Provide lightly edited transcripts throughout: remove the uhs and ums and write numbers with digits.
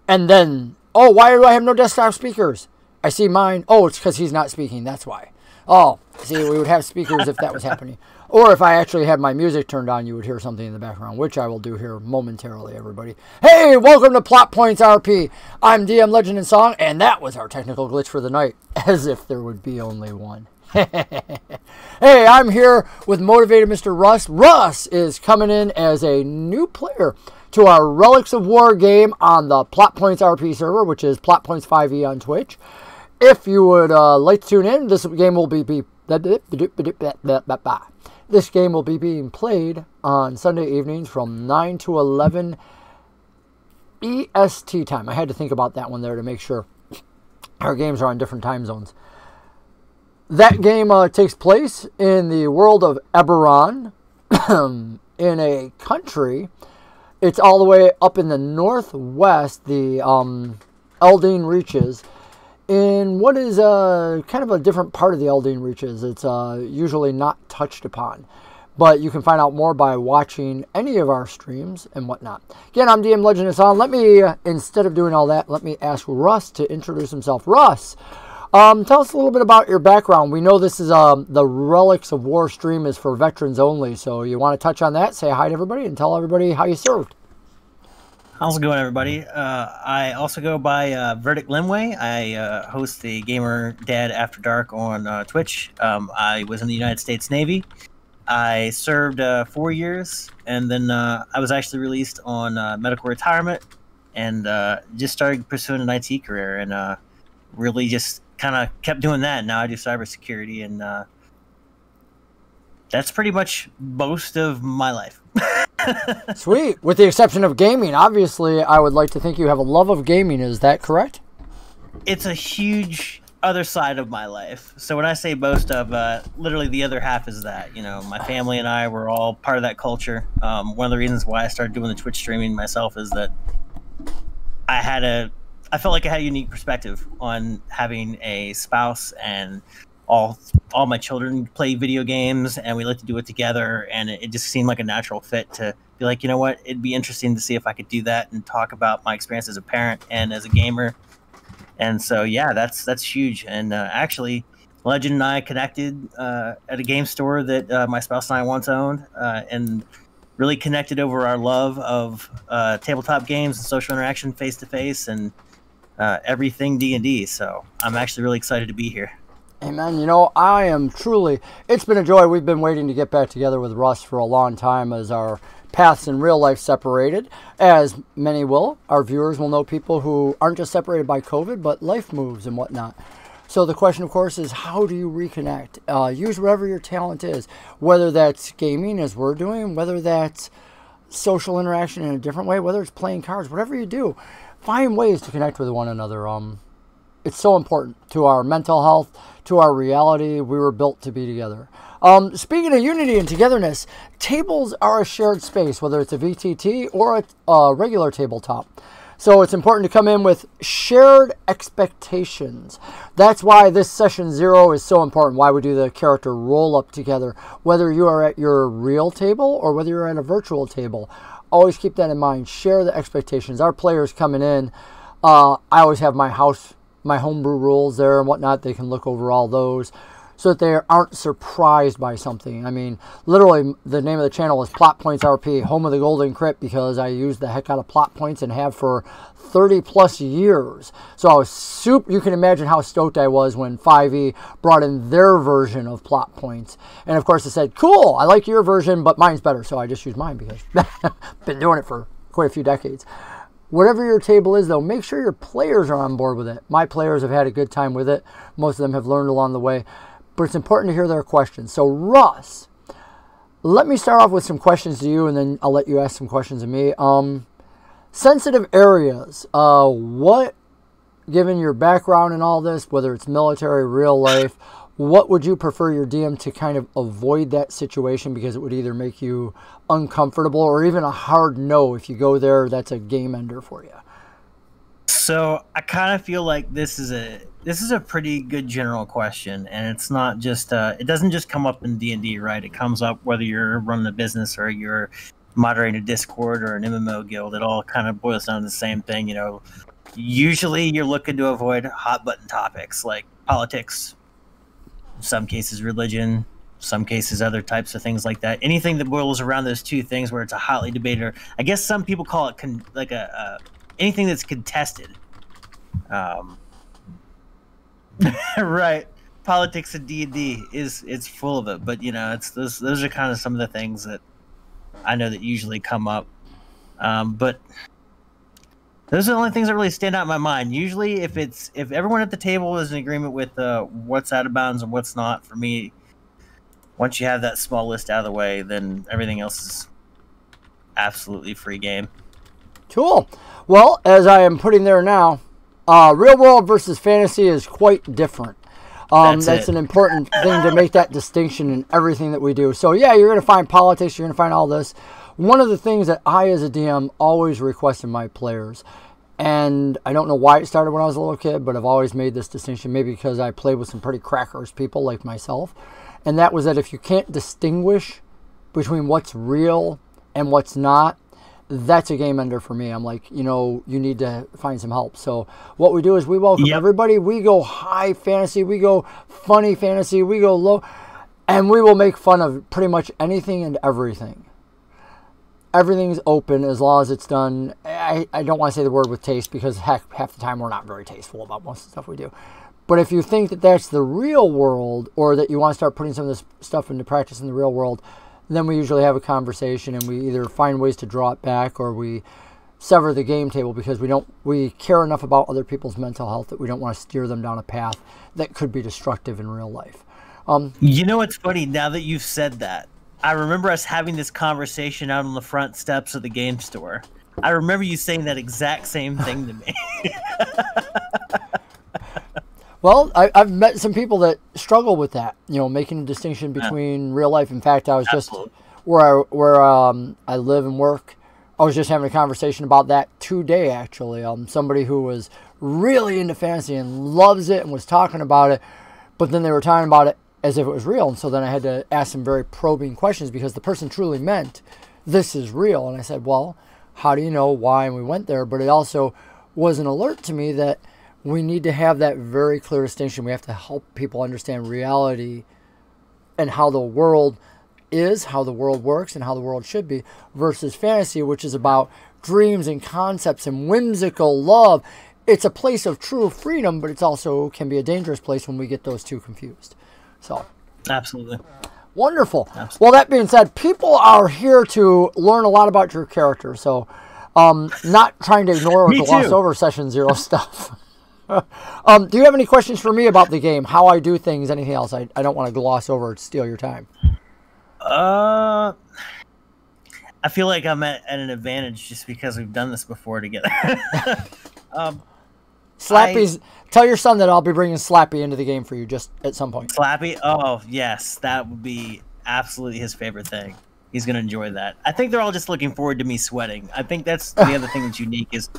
And then, oh, why do I have no desktop speakers? I see mine. Oh, it's because he's not speaking. That's why. Oh, see, we would have speakers if that was happening. Or if I actually had my music turned on, you would hear something in the background, which I will do here momentarily, everybody. Hey, welcome to Plot Points RP. I'm DM Legend and Song, and that was our technical glitch for the night, as if there would be only one. Hey, I'm here with motivated Mr. Russ. Russ is coming in as a new player to our Relics of War game on the Plot Points RP server, which is Plot Points 5e on Twitch. If you would like to tune in, this game will be being played on Sunday evenings from 9 to 11 EST time. I had to think about that one there to make sure our games are on different time zones. That game takes place in the world of Eberron, in a country. It's all the way up in the northwest, the Eldine Reaches, in what is kind of a different part of the Eldine Reaches. It's usually not touched upon. But you can find out more by watching any of our streams and whatnot. Again, I'm DM Legend and Song. Let me, instead of doing all that, let me ask Russ to introduce himself. Russ, tell us a little bit about your background. We know this is the Relics of War stream is for veterans only. So you want to touch on that, say hi to everybody, and tell everybody how you served. How's it going, everybody? I also go by Verdic Limway. I host the Gamer Dad After Dark on Twitch. I was in the United States Navy. I served 4 years, and then I was actually released on medical retirement, and just started pursuing an IT career, and really just kind of kept doing that. Now I do cybersecurity, and that's pretty much most of my life. Sweet. With the exception of gaming, obviously, I would like to think you have a love of gaming. Is that correct? It's a huge other side of my life. So when I say most of, literally the other half is that. You know, my family and I were all part of that culture. One of the reasons why I started doing the Twitch streaming myself is that I felt like I had a unique perspective on having a spouse, and all my children play video games, and we like to do it together, and it just seemed like a natural fit to be like, you know what, it'd be interesting to see if I could do that and talk about my experience as a parent and as a gamer. And so yeah, that's huge. And actually, Legend and I connected at a game store that my spouse and I once owned, and really connected over our love of tabletop games and social interaction face to face, and everything D&D. So I'm actually really excited to be here. Hey man, you know, I am truly, it's been a joy. We've been waiting to get back together with Russ for a long time, as our paths in real life separated, as many will. Our viewers will know people who aren't just separated by COVID, but life moves and whatnot. So the question, of course, is how do you reconnect? Use whatever your talent is, whether that's gaming, as we're doing, whether that's social interaction in a different way, whether it's playing cards, whatever you do, find ways to connect with one another. It's so important to our mental health, to our reality. We were built to be together. Speaking of unity and togetherness, tables are a shared space, whether it's a VTT or a regular tabletop. So it's important to come in with shared expectations. That's why this session 0 is so important, why we do the character roll up together, whether you are at your real table or whether you're at a virtual table. Always keep that in mind. Share the expectations. Our players coming in, I always have my homebrew rules there and whatnot. They can look over all those so that they aren't surprised by something. I mean, literally, the name of the channel is Plot Points RP, home of the Golden Crypt, because I use the heck out of plot points and have for 30 plus years. So I was you can imagine how stoked I was when 5e brought in their version of plot points. And of course, I said, cool, I like your version, but mine's better. So I just used mine because I've been doing it for quite a few decades. Whatever your table is, though, make sure your players are on board with it. My players have had a good time with it. Most of them have learned along the way. But it's important to hear their questions. So, Russ, let me start off with some questions to you, and then I'll let you ask some questions of me. Sensitive areas. What, given your background in all this, whether it's military, real life, what would you prefer your DM to kind of avoid that situation, because it would either make you uncomfortable or even a hard no if you go there, that's a game ender for you? So I kind of feel like this is a pretty good general question, and it's not just it doesn't just come up in D&D, right? It comes up whether you're running a business or you're moderating a Discord or an MMO guild, it all kind of boils down to the same thing. You know, usually you're looking to avoid hot button topics like politics, in some cases religion, some cases other types of things like that. Anything that boils around those two things where it's a hotly debated, or I guess some people call it anything that's contested. Right. Politics and D&D it's full of it, but you know, it's those are kind of some of the things that I know that usually come up. But those are the only things that really stand out in my mind. Usually if everyone at the table is in agreement with what's out of bounds and what's not, for me, once you have that small list out of the way, then everything else is absolutely free game. Cool. Well, as I am putting there now, real world versus fantasy is quite different. That's an important thing to make that distinction in everything that we do. So yeah, you're going to find politics, you're going to find all this. One of the things that I as a DM always request in my players, and I don't know why it started when I was a little kid, but I've always made this distinction, maybe because I played with some pretty crackers people like myself, and that was that if you can't distinguish between what's real and what's not, that's a game ender for me. I'm like, you know, you need to find some help. So what we do is we welcome everybody. We go high fantasy, we go funny fantasy, we go low, and we will make fun of pretty much anything and everything. Everything's open as long as it's done. I don't want to say the word with taste, because heck, half the time we're not very tasteful about most of the stuff we do. But if you think that that's the real world, or that you want to start putting some of this stuff into practice in the real world, then we usually have a conversation and we either find ways to draw it back, or we sever the game table, because we care enough about other people's mental health that we don't want to steer them down a path that could be destructive in real life. You know what's funny, now that you've said that, I remember us having this conversation out on the front steps of the game store. I remember you saying that exact same thing to me. Well, I've met some people that struggle with that, you know, making a distinction between real life. In fact, I was just where I live and work, I was just having a conversation about that today, actually. Somebody who was really into fantasy and loves it and was talking about it, but then they were talking about it as if it was real. And so then I had to ask some very probing questions, because the person truly meant this is real. And I said, well, how do you know why? And we went there, but it also was an alert to me that we need to have that very clear distinction. We have to help people understand reality and how the world is, how the world works, and how the world should be, versus fantasy, which is about dreams and concepts and whimsical love. It's a place of true freedom, but it's also can be a dangerous place when we get those two confused. So, absolutely. Wonderful. Absolutely. Well, that being said, people are here to learn a lot about your character. So, not trying to ignore or gloss over Session 0 stuff. Do you have any questions for me about the game, how I do things, anything else? I don't want to gloss over or steal your time. I feel like I'm at an advantage just because we've done this before together. Slappy's. Tell your son that I'll be bringing Slappy into the game for you just at some point. Slappy? Oh, yes. That would be absolutely his favorite thing. He's going to enjoy that. I think they're all just looking forward to me sweating. I think that's the other thing that's unique is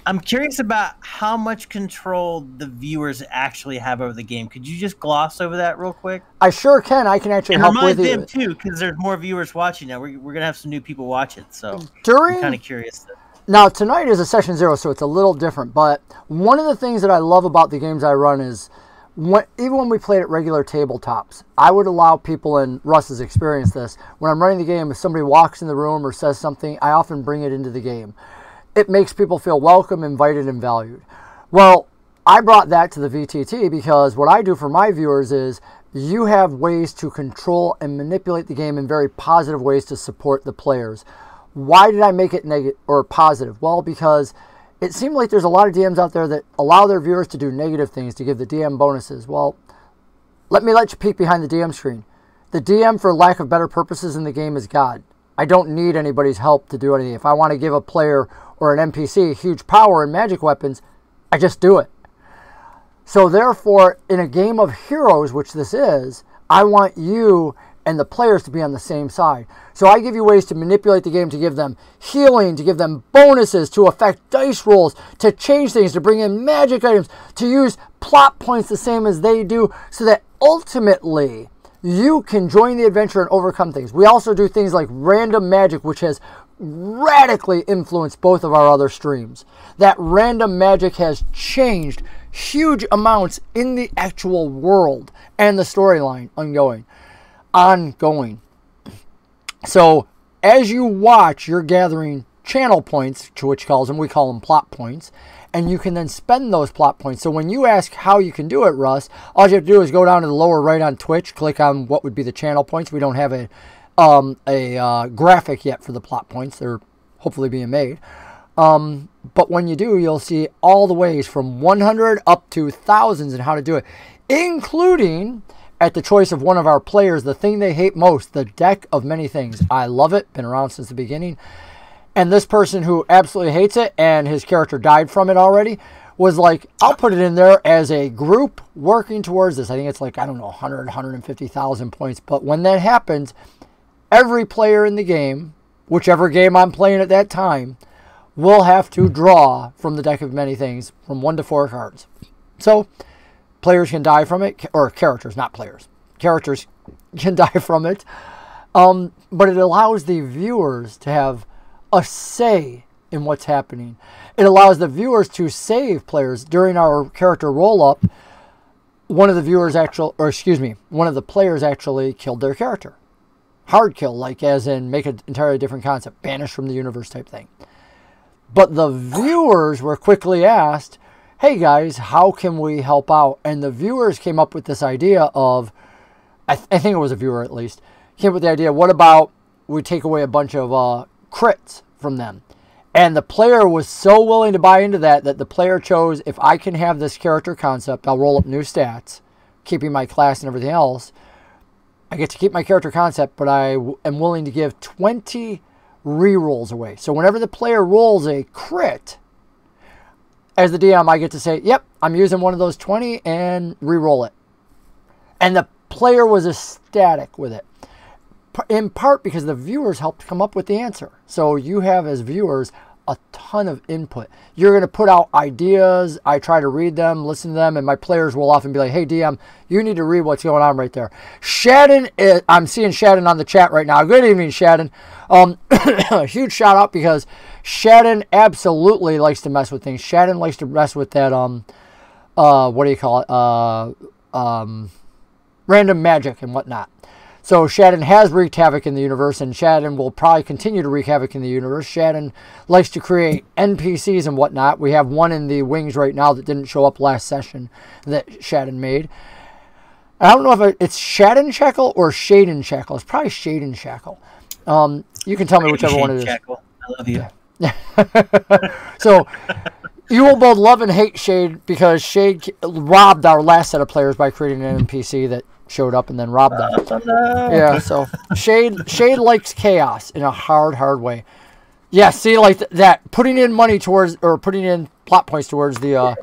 I'm curious about how much control the viewers actually have over the game. Could you just gloss over that real quick? I sure can. I can actually help with you. And remind them, too, because there's more viewers watching now. We're going to have some new people watch it, so I'm kind of curious. Now, tonight is a Session 0, so it's a little different. But one of the things that I love about the games I run is even when we played at regular tabletops, I would allow people, and Russ has experienced this, when I'm running the game, if somebody walks in the room or says something, I often bring it into the game. It makes people feel welcome, invited, and valued. Well, I brought that to the VTT because what I do for my viewers is you have ways to control and manipulate the game in very positive ways to support the players. Why did I make it negative or positive? Well, because it seemed like there's a lot of DMs out there that allow their viewers to do negative things to give the DM bonuses. Well, let you peek behind the DM screen. The DM, for lack of better purposes in the game, is God. I don't need anybody's help to do anything. If I want to give a player or an NPC huge power and magic weapons, I just do it. So therefore, in a game of heroes, which this is, I want you and the players to be on the same side. So I give you ways to manipulate the game, to give them healing, to give them bonuses, to affect dice rolls, to change things, to bring in magic items, to use plot points the same as they do, so that ultimately you can join the adventure and overcome things. We also do things like random magic, which has radically influenced both of our other streams. That random magic has changed huge amounts in the actual world and the storyline ongoing. So as you watch, you're gathering channel points, Twitch calls them. We call them plot points. And you can then spend those plot points. So when you ask how you can do it, Russ, all you have to do is go down to the lower right on Twitch, click on what would be the channel points. We don't have a graphic yet for the plot points. They're hopefully being made. But when you do, you'll see all the ways from 100 up to thousands and how to do it, including, at the choice of one of our players, the thing they hate most, the deck of many things. I love it. Been around since the beginning. And this person who absolutely hates it, and his character died from it already, was like, I'll put it in there as a group working towards this. I think it's like, I don't know, 100, 150,000 points. But when that happens, every player in the game, whichever game I'm playing at that time, will have to draw from the deck of many things from 1 to 4 cards. So players can die from it, or characters, not players. Characters can die from it. But it allows the viewers to have a say in what's happening. It allows the viewers to save players. During our character roll-up, one of the players actually killed their character. Hard kill, like as in make an entirely different concept, banish from the universe type thing. But the viewers were quickly asked, hey guys, how can we help out? And the viewers came up with this idea of, I think it was a viewer at least, came up with the idea, what about we take away a bunch of crits from them? And the player was so willing to buy into that the player chose, if I can have this character concept, I'll roll up new stats, keeping my class and everything else. I get to keep my character concept, but I am willing to give 20 rerolls away. So whenever the player rolls a crit, as the DM, I get to say, yep, I'm using one of those 20 and reroll it. And the player was ecstatic with it. In part because the viewers helped come up with the answer. So you have, as viewers, a ton of input. You're going to put out ideas. I try to read them, listen to them, and my players will often be like, hey, DM, you need to read what's going on right there. Shadden, I'm seeing Shadden on the chat right now. Good evening, Shadden. Huge shout out, because Shadden absolutely likes to mess with things. Shadden likes to mess with that, what do you call it? Random magic and whatnot. So Shadden has wreaked havoc in the universe, and Shadden will probably continue to wreak havoc in the universe. Shadden likes to create NPCs and whatnot. We have one in the wings right now that didn't show up last session that Shadden made. I don't know if it's Shadden Shackle or Shaden Shackle. It's probably Shaden Shackle. You can tell me whichever one it is. Shackle. I love you. So you will both love and hate Shade, because Shade robbed our last set of players by creating an NPC that showed up and then robbed them. Yeah, so Shade likes chaos in a hard way. Yeah, see, like that, putting in money towards, or putting in plot points towards the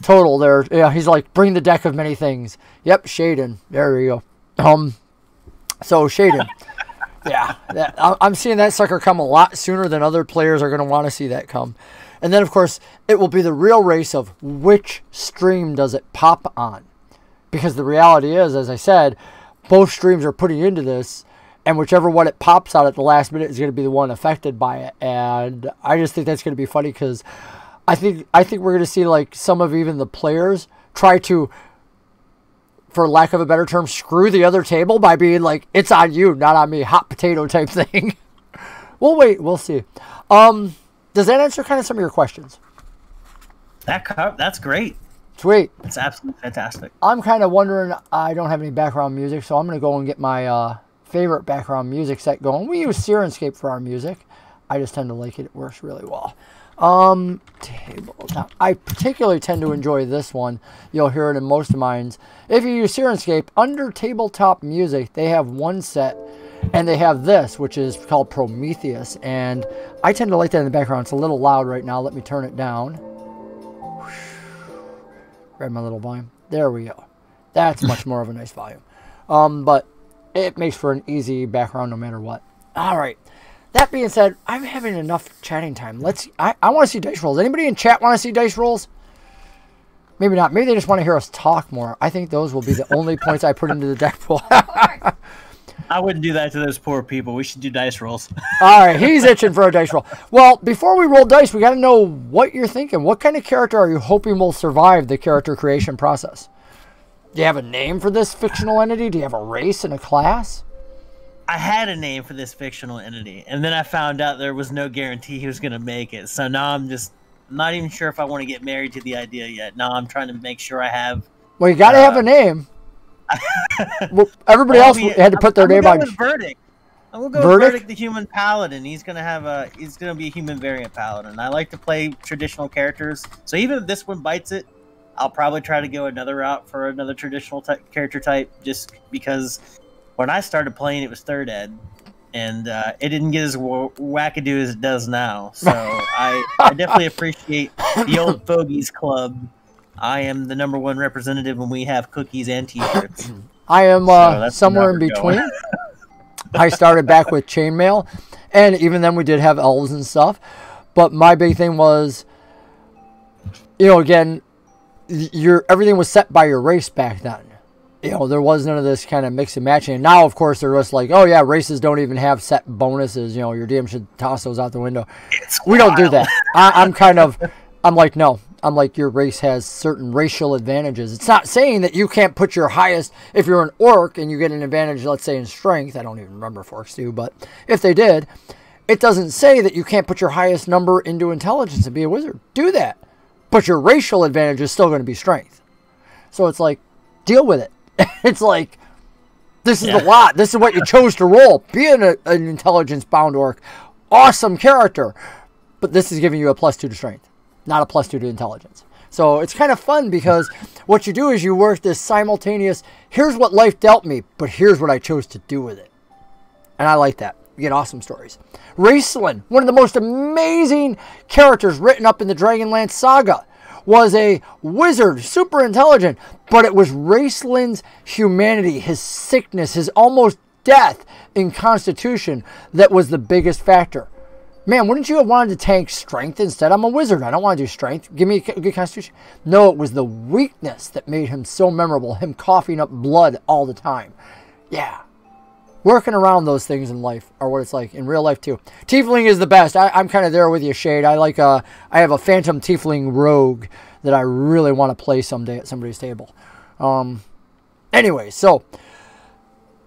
total there. Yeah, he's like, bring the deck of many things. Yep, Shaden. There you go. So Shaden. Yeah, I'm seeing that sucker come a lot sooner than other players are going to want to see that come. And then, of course, it will be the real race of which stream does it pop on. Because the reality is, as I said, both streams are putting into this, and whichever one it pops out at the last minute is going to be the one affected by it. And I just think that's going to be funny, because I think we're going to see like some of even the players try to, for lack of a better term, screw the other table by being like, it's on you, not on me, hot potato type thing. We'll wait. We'll see. Does that answer kind of some of your questions? That's great. Sweet. It's absolutely fantastic. I'm kind of wondering, I don't have any background music, so I'm going to go and get my favorite background music set going. We use Sirenscape for our music. I just tend to like it. It works really well. Tabletop. I particularly tend to enjoy this one. You'll hear it in most of mine. If you use Sirenscape, under tabletop music, they have one set, and they have this, which is called Prometheus. And I tend to like that in the background. It's a little loud right now. Let me turn it down. Grab my little volume. There we go. That's much more of a nice volume. But it makes for an easy background no matter what. All right. That being said, I'm having enough chatting time. I want to see dice rolls. Anybody in chat want to see dice rolls? Maybe not. Maybe they just want to hear us talk more. I think those will be the only points I put into the deck pool. I wouldn't do that to those poor people. We should do dice rolls. All right, he's itching for a dice roll. Well, before we roll dice, we got to know what you're thinking. What kind of character are you hoping will survive the character creation process? Do you have a name for this fictional entity? Do you have a race and a class? I had a name for this fictional entity, and then I found out there was no guarantee he was going to make it. So now I'm not even sure if I want to get married to the idea yet. Now I'm trying to make sure I have... Well, you got to have a name. Well, everybody else had to put their name on. Verdic. I'm gonna go with Verdic, the human paladin. He's gonna be a human variant paladin. I like to play traditional characters, so even if this one bites it, I'll probably try to go another route for another traditional character type. Just because when I started playing, it was third ed, and it didn't get as wackadoo as it does now. So I definitely appreciate the old fogies club. I am the #1 representative when we have cookies and t-shirts. I am somewhere in between. I started back with chainmail, and even then we did have elves and stuff. But my big thing was, again, everything was set by your race back then. There was none of this kind of mix and matching. And now, of course, they're just like, oh yeah, races don't even have set bonuses. Your DM should toss those out the window. We don't do that. I'm like, no. I'm like, your race has certain racial advantages. It's not saying that you can't put your highest, if you're an orc and you get an advantage, let's say in strength, I don't even remember if orcs do, but if they did, it doesn't say that you can't put your highest number into intelligence and be a wizard. Do that. But your racial advantage is still going to be strength. So it's like, deal with it. It's like, this is a lot. This is what you chose to roll. Be an intelligence-bound orc. Awesome character. But this is giving you a +2 to strength. Not a +2 to intelligence. So it's kind of fun because what you do is you work this simultaneous, here's what life dealt me, but here's what I chose to do with it. And I like that. You get awesome stories. Raceland, one of the most amazing characters written up in the Dragonlance saga, was a wizard, super intelligent, but it was Raceland's humanity, his sickness, his almost death in constitution that was the biggest factor. Man, wouldn't you have wanted to tank strength instead? I'm a wizard. I don't want to do strength. Give me a good constitution. No, it was the weakness that made him so memorable. Him coughing up blood all the time. Yeah. Working around those things in life are what it's like in real life too. Tiefling is the best. I'm kind of there with you, Shade. I have a phantom tiefling rogue that I really want to play someday at somebody's table. Anyway, so...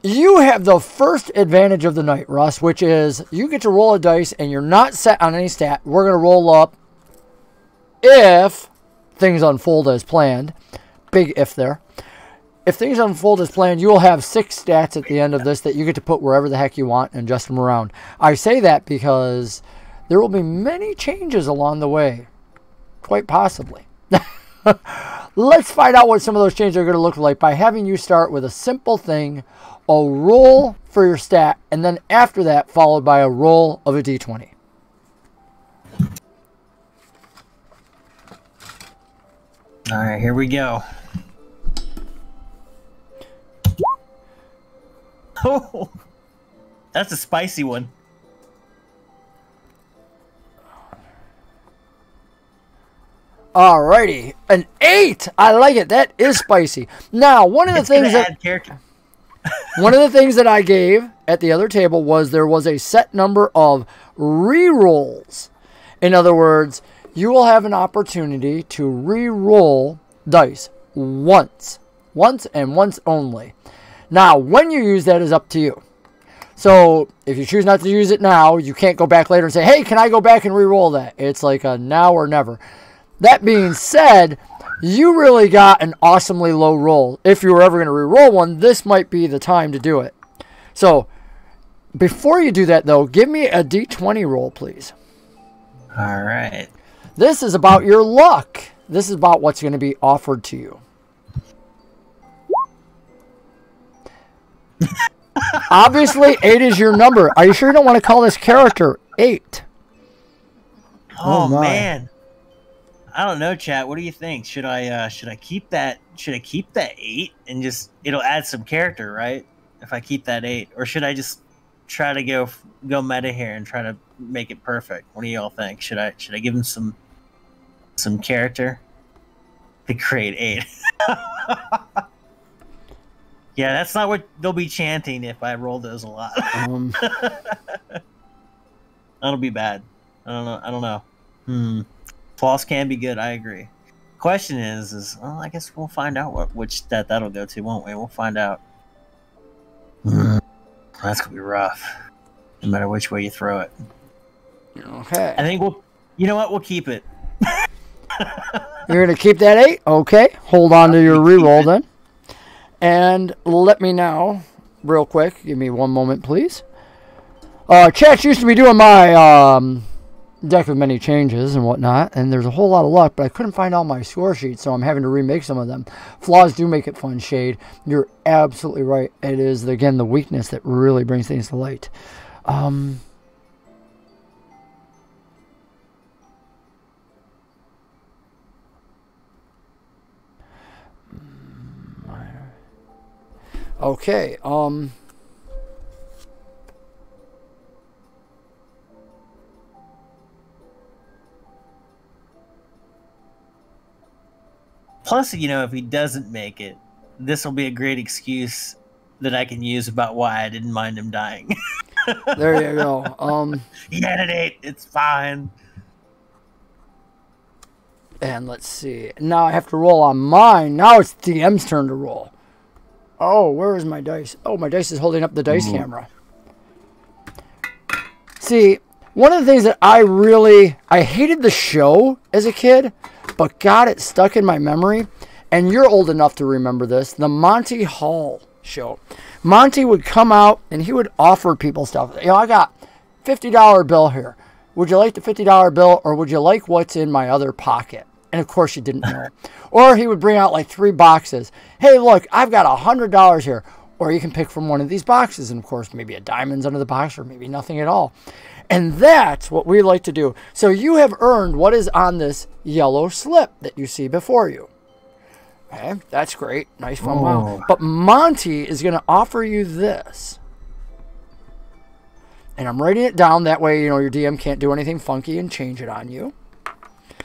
you have the first advantage of the night, Russ, which is you get to roll a dice and you're not set on any stat. We're going to roll up if things unfold as planned. Big if there. If things unfold as planned, you will have 6 stats at the end of this that you get to put wherever the heck you want and adjust them around. I say that because there will be many changes along the way. Quite possibly. Let's find out what some of those changes are going to look like by having you start with a simple thing, a roll for your stat, and then after that followed by a roll of a d20. All right, here we go. Oh, that's a spicy one. Alrighty, an 8. I like it. That is spicy. Now, one of the things that I gave at the other table was there was a set number of re-rolls. In other words, you will have an opportunity to re-roll dice once and once only. Now, when you use that is up to you. So, if you choose not to use it now, you can't go back later and say, hey, can I go back and re-roll that? It's like a now or never. That being said, you really got an awesomely low roll. If you were ever going to re-roll one, this might be the time to do it. So, before you do that, though, give me a d20 roll, please. All right. This is about your luck. This is about what's going to be offered to you. Obviously, 8 is your number. Are you sure you don't want to call this character 8? Oh man. I don't know, chat. What do you think? Should I keep that? Should I keep that 8 and just it'll add some character, right? If I keep that 8, or should I just try to go meta here and try to make it perfect? What do y'all think? Should I give him some character? The grade 8. Yeah, that's not what they'll be chanting if I roll those a lot. That'll be bad. I don't know. Floss can be good. I agree. Question is well, I guess we'll find out which stat that'll go to, won't we? We'll find out. That's gonna be rough. No matter which way you throw it. Okay. I think you know what? We'll keep it. You're going to keep that 8? Okay. Hold on to your reroll then. And let me now, real quick, give me one moment, please. Chat used to be doing my deck of many changes and whatnot, and there's a whole lot of luck, but I couldn't find all my score sheets, so I'm having to remake some of them. Flaws do make it fun, Shade. You're absolutely right. It is, again, the weakness that really brings things to light. Okay, plus, you know, if he doesn't make it, this will be a great excuse that I can use about why I didn't mind him dying. There you go. He had an 8. It's fine. And let's see. Now I have to roll on mine. Now it's DM's turn to roll. Oh, where is my dice? Oh, my dice is holding up the dice camera. See, one of the things that I hated the show as a kid, but God, it stuck in my memory. And you're old enough to remember this. The Monty Hall show. Monty would come out and he would offer people stuff. You know, I got $50 bill here. Would you like the $50 bill or would you like what's in my other pocket? And of course you didn't know. Or he would bring out like 3 boxes. Hey, look, I've got $100 here. Or you can pick from one of these boxes. And of course, maybe a diamond's under the box or maybe nothing at all. And that's what we like to do. So you have earned what is on this yellow slip that you see before you. Okay, that's great. Nice fun. Wow. But Monty is going to offer you this. And I'm writing it down. That way, you know, your DM can't do anything funky and change it on you.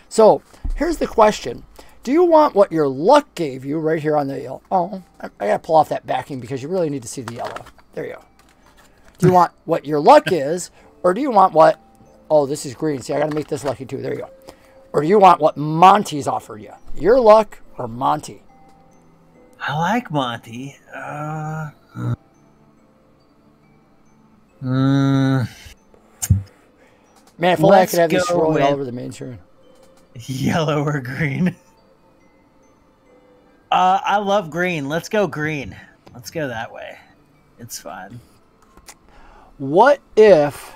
So here's the question. Do you want what your luck gave you right here on the yellow? Oh, I got to pull off that backing because you really need to see the yellow. There you go. Do you want what your luck is, or do you want what... Oh, this is green. See, I got to make this lucky too. There you go. Or do you want what Monty's offered you? Your luck or Monty? I like Monty. Man, if only I could have you scroll all over the main screen. Yellow or green? I love green. Let's go green. Let's go that way. It's fine. What if...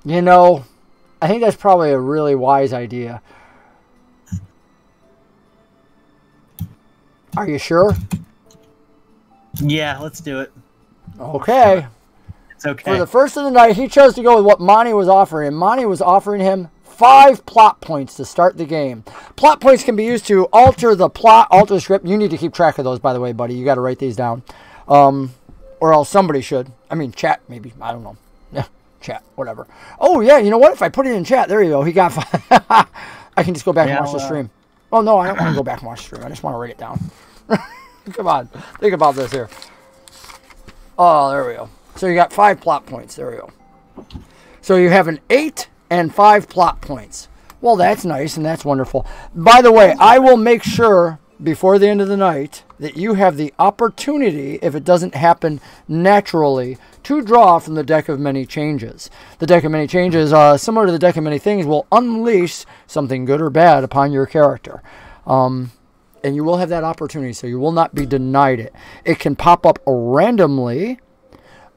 You know, I think that's probably a really wise idea. Are you sure? Yeah, let's do it. Okay. It's okay. For the first of the night, he chose to go with what Monty was offering him. Monty was offering him 5 plot points to start the game. Plot points can be used to alter the plot, alter the script. You need to keep track of those, by the way, buddy. You got to write these down. Or else somebody should. I mean, chat, maybe. I don't know. Yeah, chat, whatever. Oh, yeah, you know what? If I put it in chat, there you go. He got 5. I can just go back and watch the stream. Oh, no, I don't want to go back and watch the stream. I just want to write it down. Come on. Think about this here. Oh, there we go. So you got 5 plot points. There we go. So you have an 8 and 5 plot points. Well, that's nice and that's wonderful. By the way, I will make sure before the end of the night that you have the opportunity, if it doesn't happen naturally, to draw from the Deck of Many Changes. The Deck of Many Changes, similar to the Deck of Many Things, will unleash something good or bad upon your character. And you will have that opportunity, so you will not be denied it. It can pop up randomly,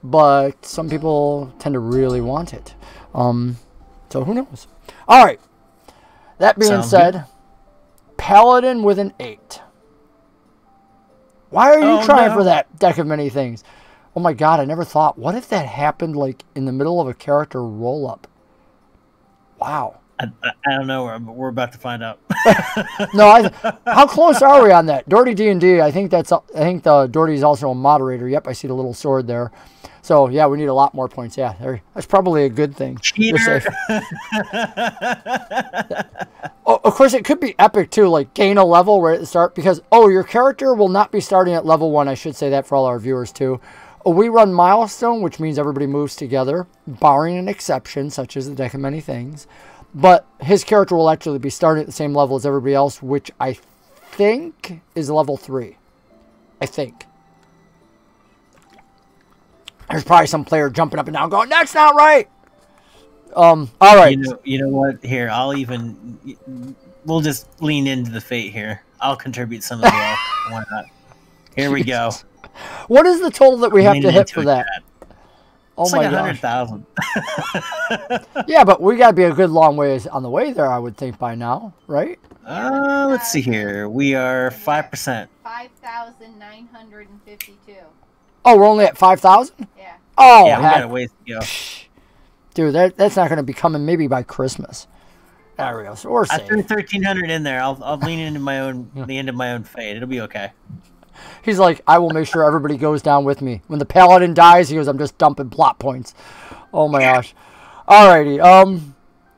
but some people tend to really want it. So who knows? All right. That being said, Paladin with an 8. Why are you trying for that Deck of Many Things? Oh my God, I never thought. What if that happened like in the middle of a character roll-up? Wow. I don't know. We're about to find out. No, how close are we on that? Doherty D&D, I think the Doherty's also a moderator. Yep, I see the little sword there. So, yeah, we need a lot more points. Yeah, that's probably a good thing. Cheater. Oh, of course, it could be epic, too, like gain a level right at the start. Because, your character will not be starting at level 1. I should say that for all our viewers, too. We run milestone, which means everybody moves together, barring an exception, such as the Deck of Many Things. But his character will actually be starting at the same level as everybody else, which I think is level 3. I think. There's probably some player jumping up and down going, that's not right! All right. You know what? Here, we'll just lean into the fate here. I'll contribute some as well. Why not? Here we go. What is the total that we have to hit for that? It's like 100,000. Yeah, but we got to be a good long ways on the way there, I would think, by now, right? Let's see here. We are 5%. 5,952. Oh, we're only at 5,000? Yeah. Oh, yeah, we got a ways to go. Dude, that's not going to be coming maybe by Christmas. There we go. So we're safe. I threw 1,300 in there. I'll lean into the end of my own fate. It'll be okay. He's like, I will make sure everybody goes down with me. When the paladin dies, he goes, I'm just dumping plot points. Oh my gosh. Alrighty.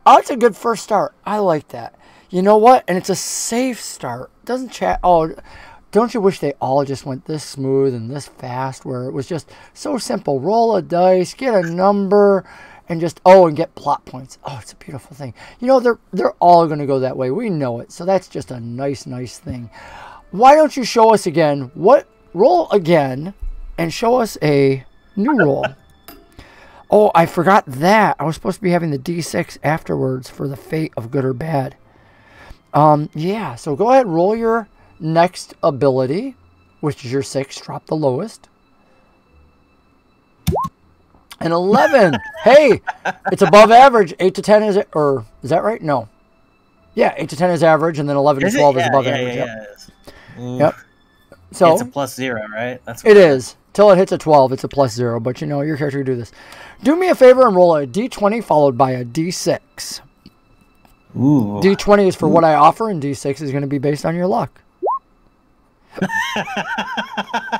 That's a good first start. I like that. You know what? And it's a safe start. Doesn't chat. Oh, don't you wish they all just went this smooth and this fast, where it was just so simple? Roll a dice, get a number, and just and get plot points. Oh, it's a beautiful thing. You know, they're all going to go that way. We know it. So that's just a nice thing. Why don't you show us again? Roll again and show us a new roll. Oh, I forgot that. I was supposed to be having the D6 afterwards for the fate of good or bad. Yeah, so go ahead, roll your next ability, which is your 6. Drop the lowest. An 11. Hey, it's above average. 8 to 10 is it? Or is that right? No. Yeah, 8 to 10 is average, and then 11 to 12 is above average. Yep. So it's a +0, right? That's it is. Till it hits a 12, it's a +0. But you know, your character can do this. Do me a favor and roll a D20 followed by a D6. Ooh. D20 is for what I offer, and D6 is going to be based on your luck.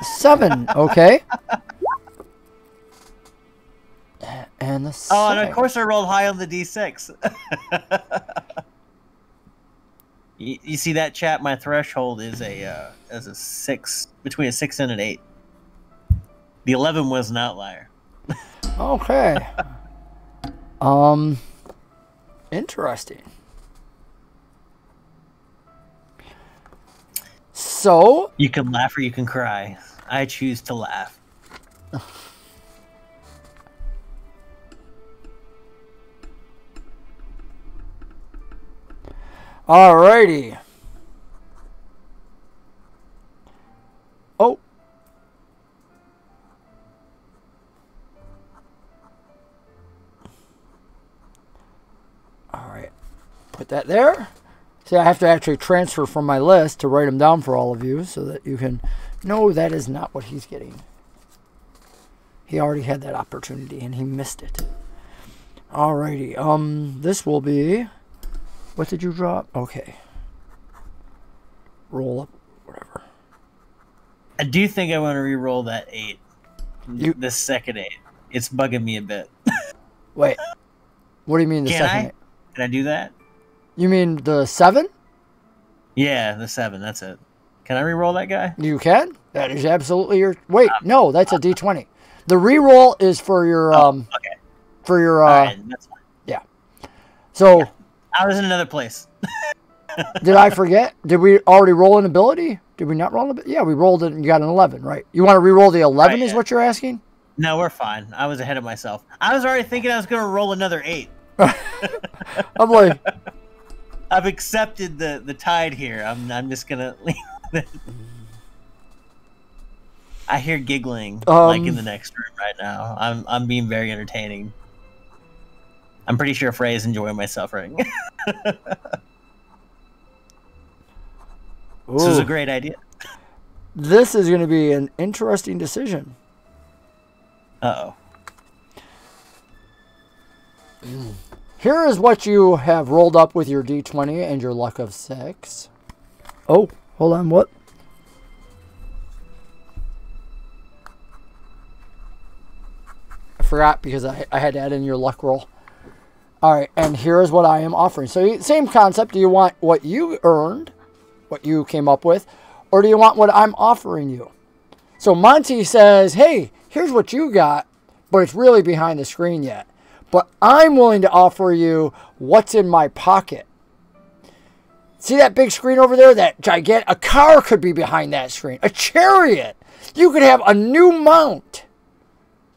7, okay. And the 6. Oh, and of course I rolled high on the D6. You see that, chat? My threshold is a 6, between a 6 and an 8. The 11 was an outlier. Okay. Interesting. So you can laugh or you can cry. I choose to laugh. Alrighty. Oh. Alright. Put that there. See, I have to actually transfer from my list to write them down for all of you so that you can know that is not what he's getting. He already had that opportunity and he missed it. Alrighty. This will be... What did you drop? Okay. Roll up, whatever. I do think I want to re-roll that 8. The second 8. It's bugging me a bit. Wait. What do you mean the second 8? Can I do that? You mean the 7? Yeah, the 7. That's it. Can I re-roll that guy? You can. That is absolutely your... Wait, no, that's a D20. The re-roll is for your... okay. For your... All right, that's fine. Yeah. So... Yeah. I was in another place. Did I forget? Did we already roll an ability? Did we not roll an ability? Yeah, we rolled it and you got an 11, right? You want to re-roll the 11 is what you're asking? No, we're fine. I was ahead of myself. I was already thinking I was going to roll another 8. I'm like... I've accepted the tide here. I'm just going to leave it. I hear giggling like in the next room right now. I'm being very entertaining. I'm pretty sure Frey is enjoying my suffering. This is a great idea. This is going to be an interesting decision. Uh-oh. Here is what you have rolled up with your D20 and your luck of 6. Oh, hold on, what? I forgot because I had to add in your luck roll. All right, and here is what I am offering. So same concept. Do you want what you earned, what you came up with, or do you want what I'm offering you? So Monty says, hey, here's what you got, but it's really behind the screen yet. But I'm willing to offer you what's in my pocket. See that big screen over there? That gigantic, a car could be behind that screen. A chariot. You could have a new mount.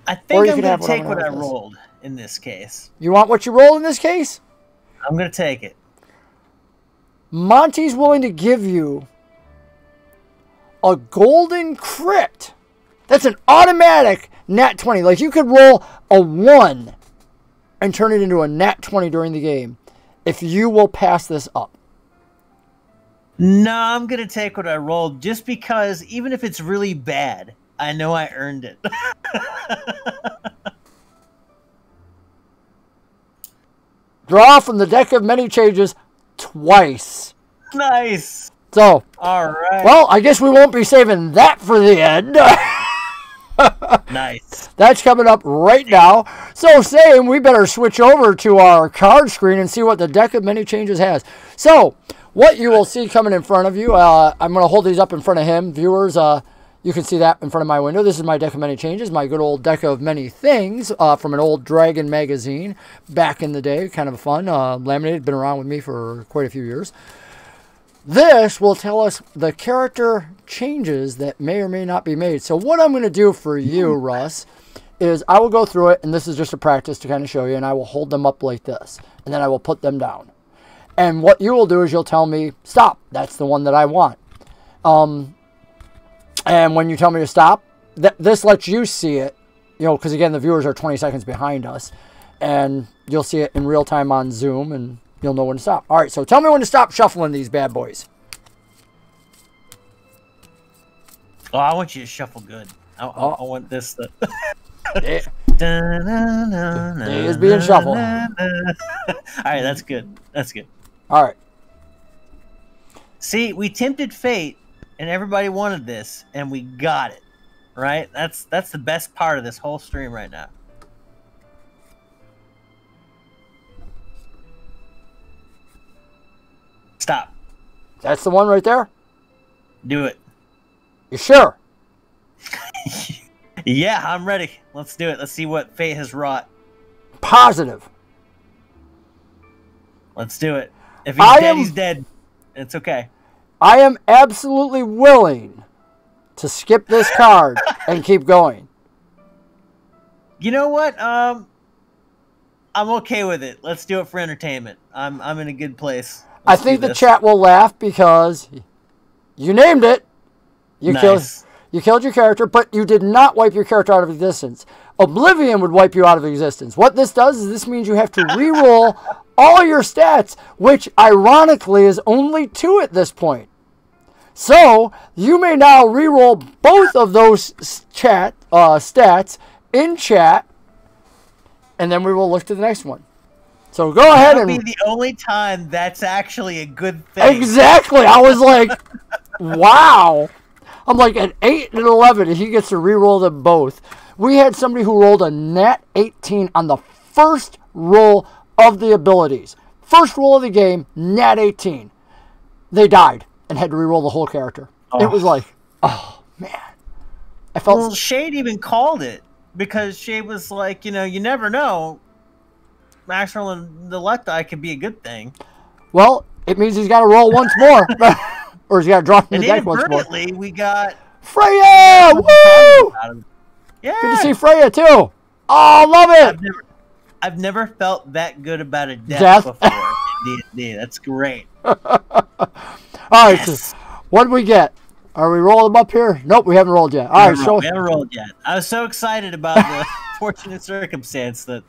I think I'm going to take what I rolled in this case. You want what you rolled in this case? I'm going to take it. Monty's willing to give you a golden crit. That's an automatic nat 20. Like you could roll a 1 and turn it into a nat 20 during the game if you will pass this up. No, I'm going to take what I rolled just because even if it's really bad, I know I earned it. Draw from the deck of many changes twice. Nice. So, all right. Well, I guess we won't be saving that for the end. Nice. That's coming up right now. So, Sam, we better switch over to our card screen and see what the deck of many changes has. So, what you will see coming in front of you, I'm going to hold these up in front of him. Viewers, you can see that in front of my window. This is my deck of many changes, my good old deck of many things from an old Dragon magazine back in the day. Kind of fun. Laminated, been around with me for quite a few years. This will tell us the character changes that may or may not be made. So what I'm going to do for you, Russ, is I will go through it, and this is just a practice to kind of show you, and I will hold them up like this, and then I will put them down. And what you will do is you'll tell me, stop, that's the one that I want. And when you tell me to stop, this lets you see it, you know, because again, the viewers are 20 seconds behind us, and you'll see it in real time on Zoom, and you'll know when to stop. All right, so tell me when to stop shuffling these bad boys. Oh, I want you to shuffle good. I want this. It is being shuffled. All right, that's good. That's good. All right. See, we tempted fate, and everybody wanted this, and we got it. Right? That's the best part of this whole stream right now. Stop. That's the one right there? Do it. You sure? Yeah, I'm ready. Let's do it. Let's see what fate has wrought. Positive. Let's do it. If he's dead, he's dead. It's okay. I am absolutely willing to skip this card and keep going. You know what? I'm okay with it. Let's do it for entertainment. I'm in a good place. I think the chat will laugh because you named it. You killed your character, but you did not wipe your character out of existence. Oblivion would wipe you out of existence. What this does is this means you have to re-roll all your stats, which ironically is only 2 at this point. So you may now re-roll both of those stats in chat, and then we will look to the next one. So go ahead and... That'll be the only time that's actually a good thing. Exactly. I was like, wow. I'm like, at 8 and 11, and he gets to re-roll them both. We had somebody who rolled a nat 18 on the first roll of the abilities. First roll of the game, nat 18. They died and had to re-roll the whole character. Oh. It was like, oh, man. I felt... Well, Shade even called it, because Shade was like, you know, you never know. Max rolling the left eye could be a good thing. Well, it means he's got to roll once more. Or he's got to draw from the deck once more. Inadvertently, we got... Freya! Woo! Yeah. Good to see Freya, too. Oh, love it! I've never felt that good about a death before in D&D. That's great. All right, yes. So what did we get? Are we rolling them up here? Nope, we haven't rolled yet. All right, so... We haven't rolled yet. I was so excited about the fortunate circumstance that...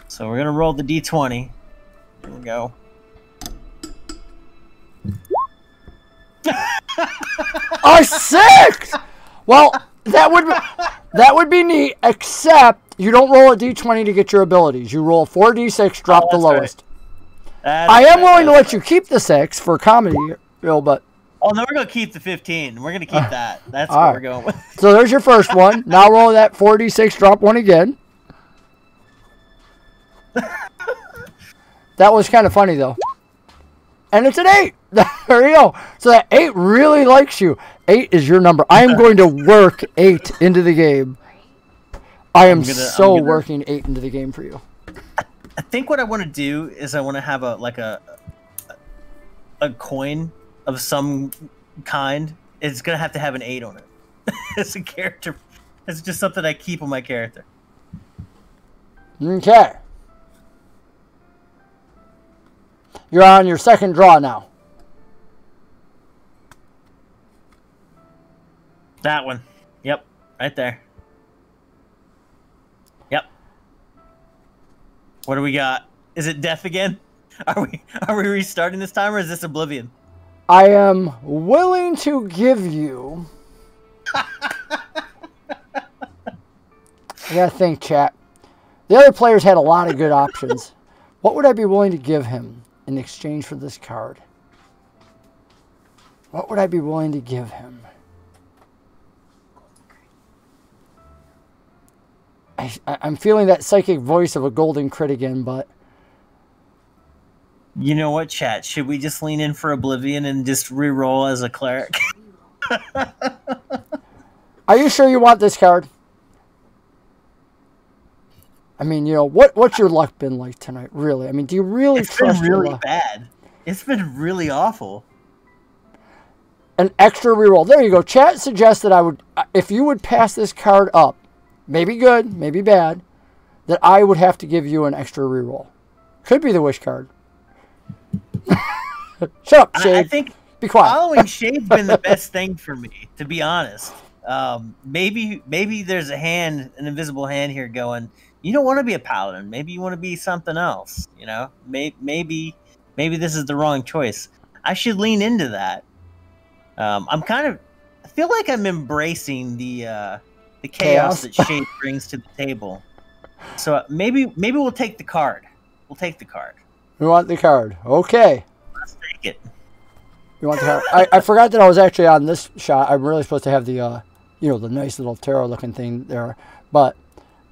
So we're going to roll the D20. Here we go. A 6! Well, that would be... That would be neat, except you don't roll a d20 to get your abilities. You roll 4d6, drop the lowest. Right. I am willing to let you keep the 6 for comedy, but... Oh, no, we're going to keep the 15. We're going to keep that. That's what we're going with. So there's your first one. Now roll that 4d6, drop 1 again. That was kind of funny, though. And it's an 8. There you go. So that 8 really likes you. 8 is your number. I am going to work 8 into the game. I am working 8 into the game for you. I think what I want to do is I want to have a coin of some kind. It's going to have an 8 on it. It's a character. It's just something I keep on my character. Okay. You're on your second draw now. That one. Yep. Right there. Yep. What do we got? Is it death again? Are we restarting this time, or is this Oblivion? I am willing to give you... I gotta think, chat. The other players had a lot of good options. What would I be willing to give him in exchange for this card? What would I be willing to give him? I'm feeling that psychic voice of a golden crit again, but... You know what, chat? Should we just lean in for Oblivion and just re-roll as a cleric? Are you sure you want this card? I mean, you know, what's your luck been like tonight, really? I mean, do you really trust your luck? It's been really bad. It's been really awful. An extra reroll. There you go. Chat suggests that I would, if you would pass this card up, maybe good, maybe bad, that I would have to give you an extra reroll. Could be the wish card. Shut up, Shade. I think be quiet. Following Shade's been the best thing for me, to be honest. Maybe there's an invisible hand here going, you don't want to be a paladin. Maybe you want to be something else. You know, maybe this is the wrong choice. I should lean into that. I feel like I'm embracing the chaos that Shade brings to the table. So maybe we'll take the card. We'll take the card. We want the card. Okay. Let's take it. You want the card? I forgot that I was actually on this shot. I'm really supposed to have the, the nice little tarot looking thing there. But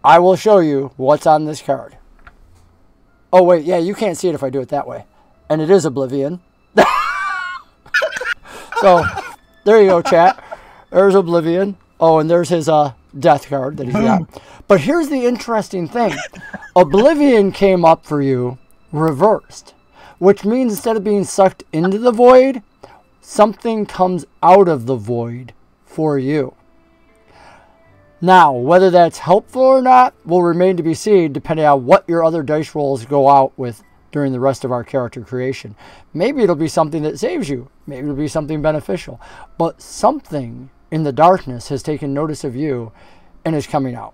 I will show you what's on this card. Oh, wait. Yeah, you can't see it if I do it that way. And it is Oblivion. So, there you go, chat. There's Oblivion. Oh, and there's his death card that he's got. But here's the interesting thing. Oblivion came up for you reversed, which means instead of being sucked into the void, something comes out of the void for you. Now, whether that's helpful or not will remain to be seen depending on what your other dice rolls go out with during the rest of our character creation. Maybe it'll be something that saves you. Maybe it'll be something beneficial. But something in the darkness has taken notice of you and is coming out.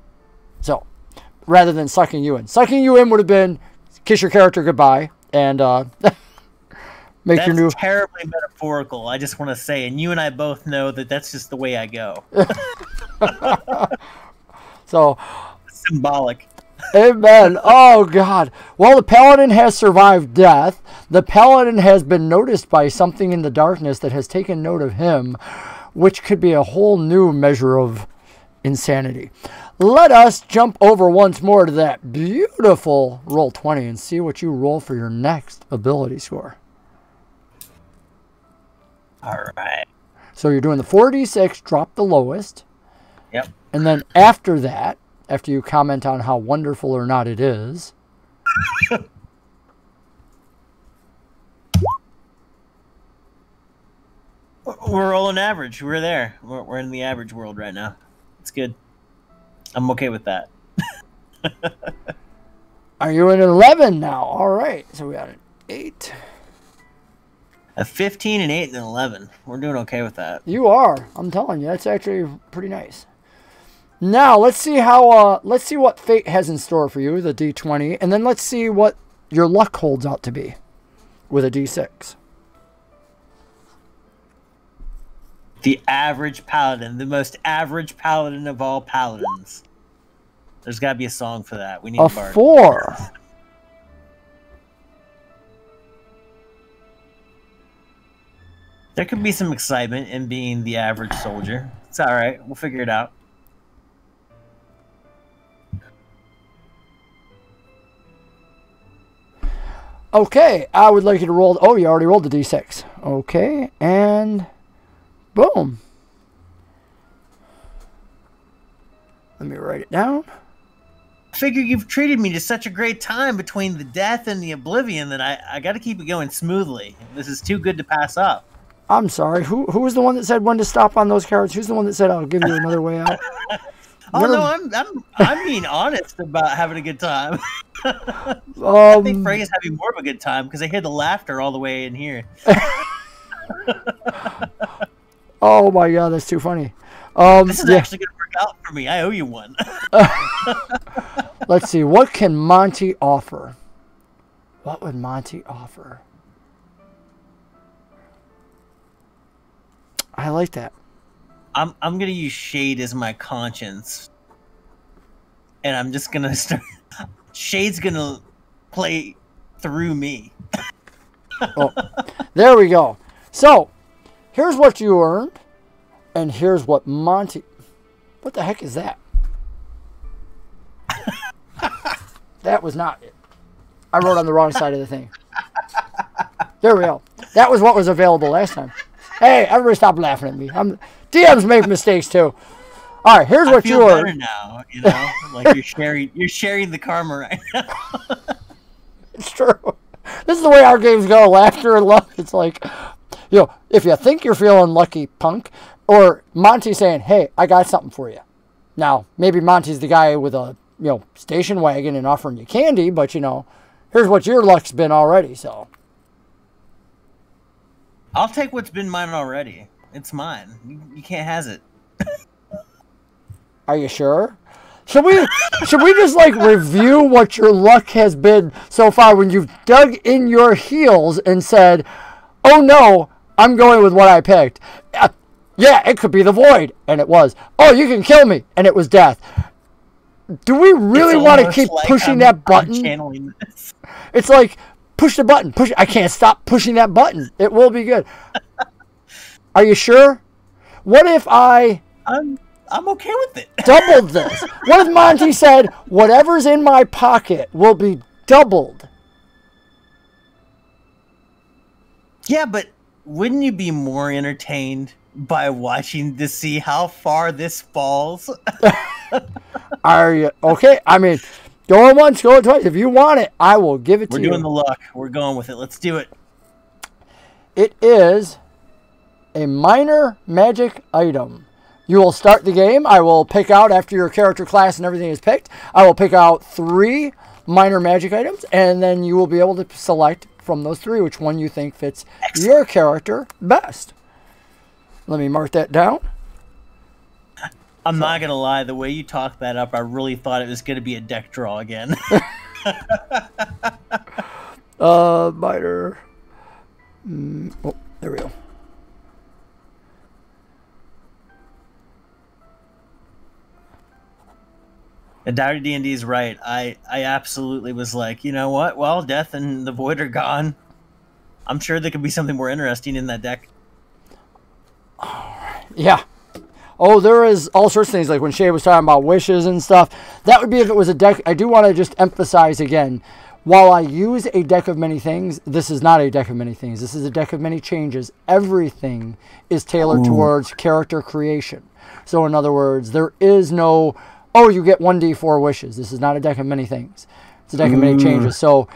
So, rather than sucking you in. Sucking you in would have been kiss your character goodbye and make your new... That's terribly metaphorical, I just want to say. And you and I both know that that's just the way I go. So... Symbolic. Amen. Oh, God. Well, the paladin has survived death. The paladin has been noticed by something in the darkness that has taken note of him, which could be a whole new measure of insanity. Let us jump over once more to that beautiful roll 20 and see what you roll for your next ability score. All right. So you're doing the 4d6, drop the lowest. Yep. And then after that, after you comment on how wonderful or not it is, we're rolling average. We're there. We're in the average world right now. It's good. I'm okay with that. Are you at 11 now? All right. So we got an 8. A 15, an 8, and an 11. We're doing okay with that. You are. I'm telling you, that's actually pretty nice. Now let's see how. Let's see what fate has in store for you, the D20, and then let's see what your luck holds out to be with a D6. The average paladin, the most average paladin of all paladins. There's got to be a song for that. We need a bard. 4. There could be some excitement in being the average soldier. It's all right. We'll figure it out. Okay, I would like you to roll. Oh, you already rolled the d6. Okay, and boom. Let me write it down. I figure you've treated me to such a great time between the death and the oblivion that I got to keep it going smoothly. This is too good to pass up. I'm sorry. Who was the one that said when to stop on those cards? Who's the one that said I'll give you another way out? I'm being honest about having a good time. I think Frey is having more of a good time because I hear the laughter all the way in here. Oh my god, that's too funny. This is actually going to work out for me. I owe you one. Let's see. What can Monty offer? What would Monty offer? I like that. I'm gonna use Shade as my conscience, and I'm just gonna start. Shade's gonna play through me. Oh, there we go. So, here's what you earned, and here's what Monty. What the heck is that? That was not it. I wrote on the wrong side of the thing. There we go. That was what was available last time. Hey, everybody stop laughing at me. DMs make mistakes too. All right, here's what you are. I feel better now, you know, like you're sharing the karma right now. It's true. This is the way our games go, laughter and love. It's like, you know, if you think you're feeling lucky, punk, or Monty saying, hey, I got something for you. Now, maybe Monty's the guy with a, you know, station wagon and offering you candy, but, you know, here's what your luck's been already, so. I'll take what's been mine already. It's mine. You can't has it. Are you sure? Should we just like review what your luck has been so far when you've dug in your heels and said, "Oh no, I'm going with what I picked." Yeah, it could be the void, and it was. Oh, you can kill me, and it was death. Do we really want to keep pushing that button? Channeling this. It's like, push the button. Push. I can't stop pushing that button. It will be good. Are you sure? What if I'm okay with it. Doubled this. What if Monty said, whatever's in my pocket will be doubled? Yeah, but wouldn't you be more entertained by watching to see how far this falls? Are you okay? I mean, going once, going twice. If you want it, I will give it to you. We're doing the luck. We're going with it. Let's do it. It is a minor magic item. You will start the game. I will pick out, after your character class and everything is picked, I will pick out 3 minor magic items, and then you will be able to select from those 3 which one you think fits your character best. Let me mark that down. I'm not going to lie. The way you talked that up, I really thought it was going to be a deck draw again. Minor. Oh, there we go. And Dowdy D&D is right. I absolutely was like, you know what? Well, Death and the Void are gone. I'm sure there could be something more interesting in that deck. Yeah. Oh, there is all sorts of things, like when Shay was talking about wishes and stuff. That would be if it was a deck. I do want to just emphasize again, while I use a deck of many things, this is not a deck of many things. This is a deck of many changes. Everything is tailored towards character creation. So in other words, there is no, oh, you get 1d4 wishes. This is not a deck of many things. It's a deck of many changes. So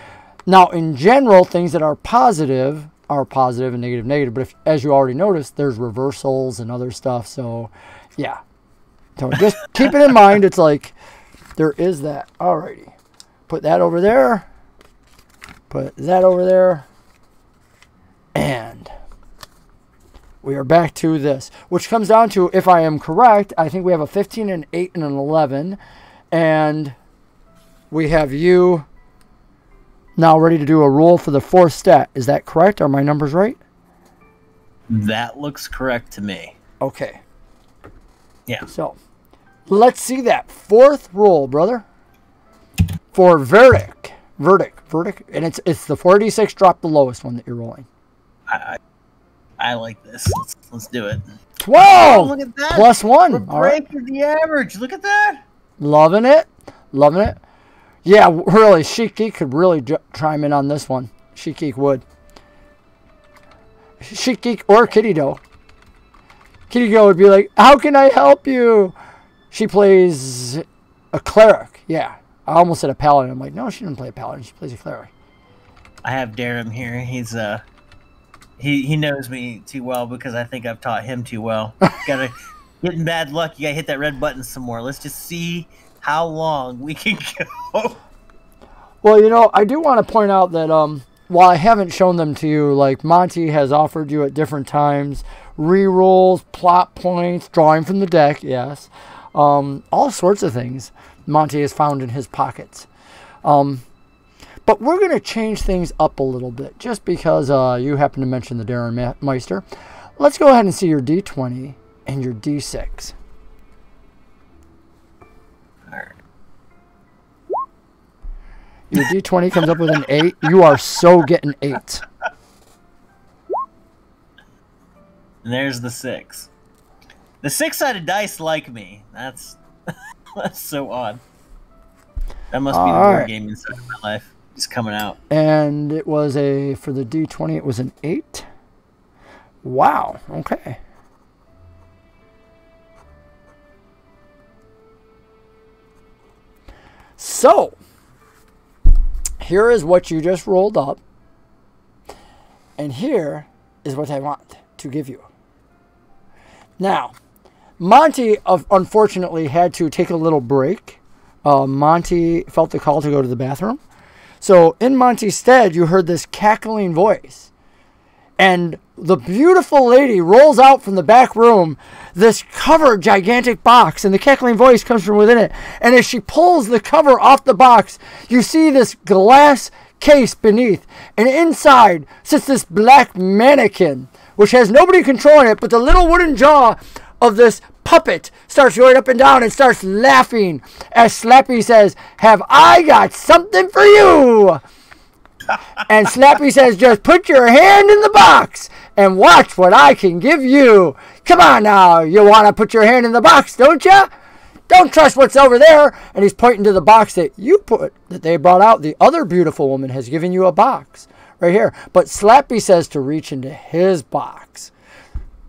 now in general, things that are positive and negative. But if, as you already noticed, there's reversals and other stuff. So yeah. So just keep it in mind. It's like there is that. Alrighty. Put that over there. Put that over there. And we are back to this, which comes down to, if I am correct, I think we have a 15, an 8, and an 11. And we have you now ready to do a roll for the 4th stat. Is that correct? Are my numbers right? That looks correct to me. Okay. Yeah. So, let's see that 4th roll, brother. For Verdic. Verdic. And it's the 4d6 drop, the lowest one that you're rolling. I like this. Let's do it. 12! Oh, look at that. Plus 1. We're breaking the average. Look at that. Loving it. Yeah, really, Sheik Geek could really chime in on this one. Sheik Geek would. Sheik Geek or Kitty Doe. Kitty Doe would be like, how can I help you? She plays a cleric. Yeah. I almost said a paladin. I'm like, no, she doesn't play a paladin. She plays a cleric. I have Darren here. He's he knows me too well because I think I've taught him too well. Gotta get in bad luck. You gotta hit that red button some more. Let's just see how long we can go. Well, you know, I do want to point out that while I haven't shown them to you, like Monty has offered you at different times re-rolls, plot points, drawing from the deck, yes, all sorts of things Monty has found in his pockets. But we're going to change things up a little bit just because you happen to mention the Darren Meister. Let's go ahead and see your D20 and your D6. Your D20 comes up with an 8. You are so getting 8. And there's the 6. The 6-sided dice like me. That's so odd. That must be the board game inside of my life. Just coming out. And it was for the D20, it was an 8. Wow. Okay. So, here is what you just rolled up. And here is what I want to give you. Now, Monty, unfortunately, had to take a little break. Monty felt the call to go to the bathroom. So, in Monty's stead, you heard this cackling voice. And the beautiful lady rolls out from the back room this covered gigantic box, and the cackling voice comes from within it. And as she pulls the cover off the box, you see this glass case beneath, and inside sits this black mannequin, which has nobody controlling it, but the little wooden jaw of this puppet starts going up and down and starts laughing as Slappy says, "Have I got something for you?" And Slappy says, "Just put your hand in the box and watch what I can give you. Come on now, you want to put your hand in the box, don't you? Don't trust what's over there." And he's pointing to the box that they brought out. The other beautiful woman has given you a box right here. But Slappy says to reach into his box.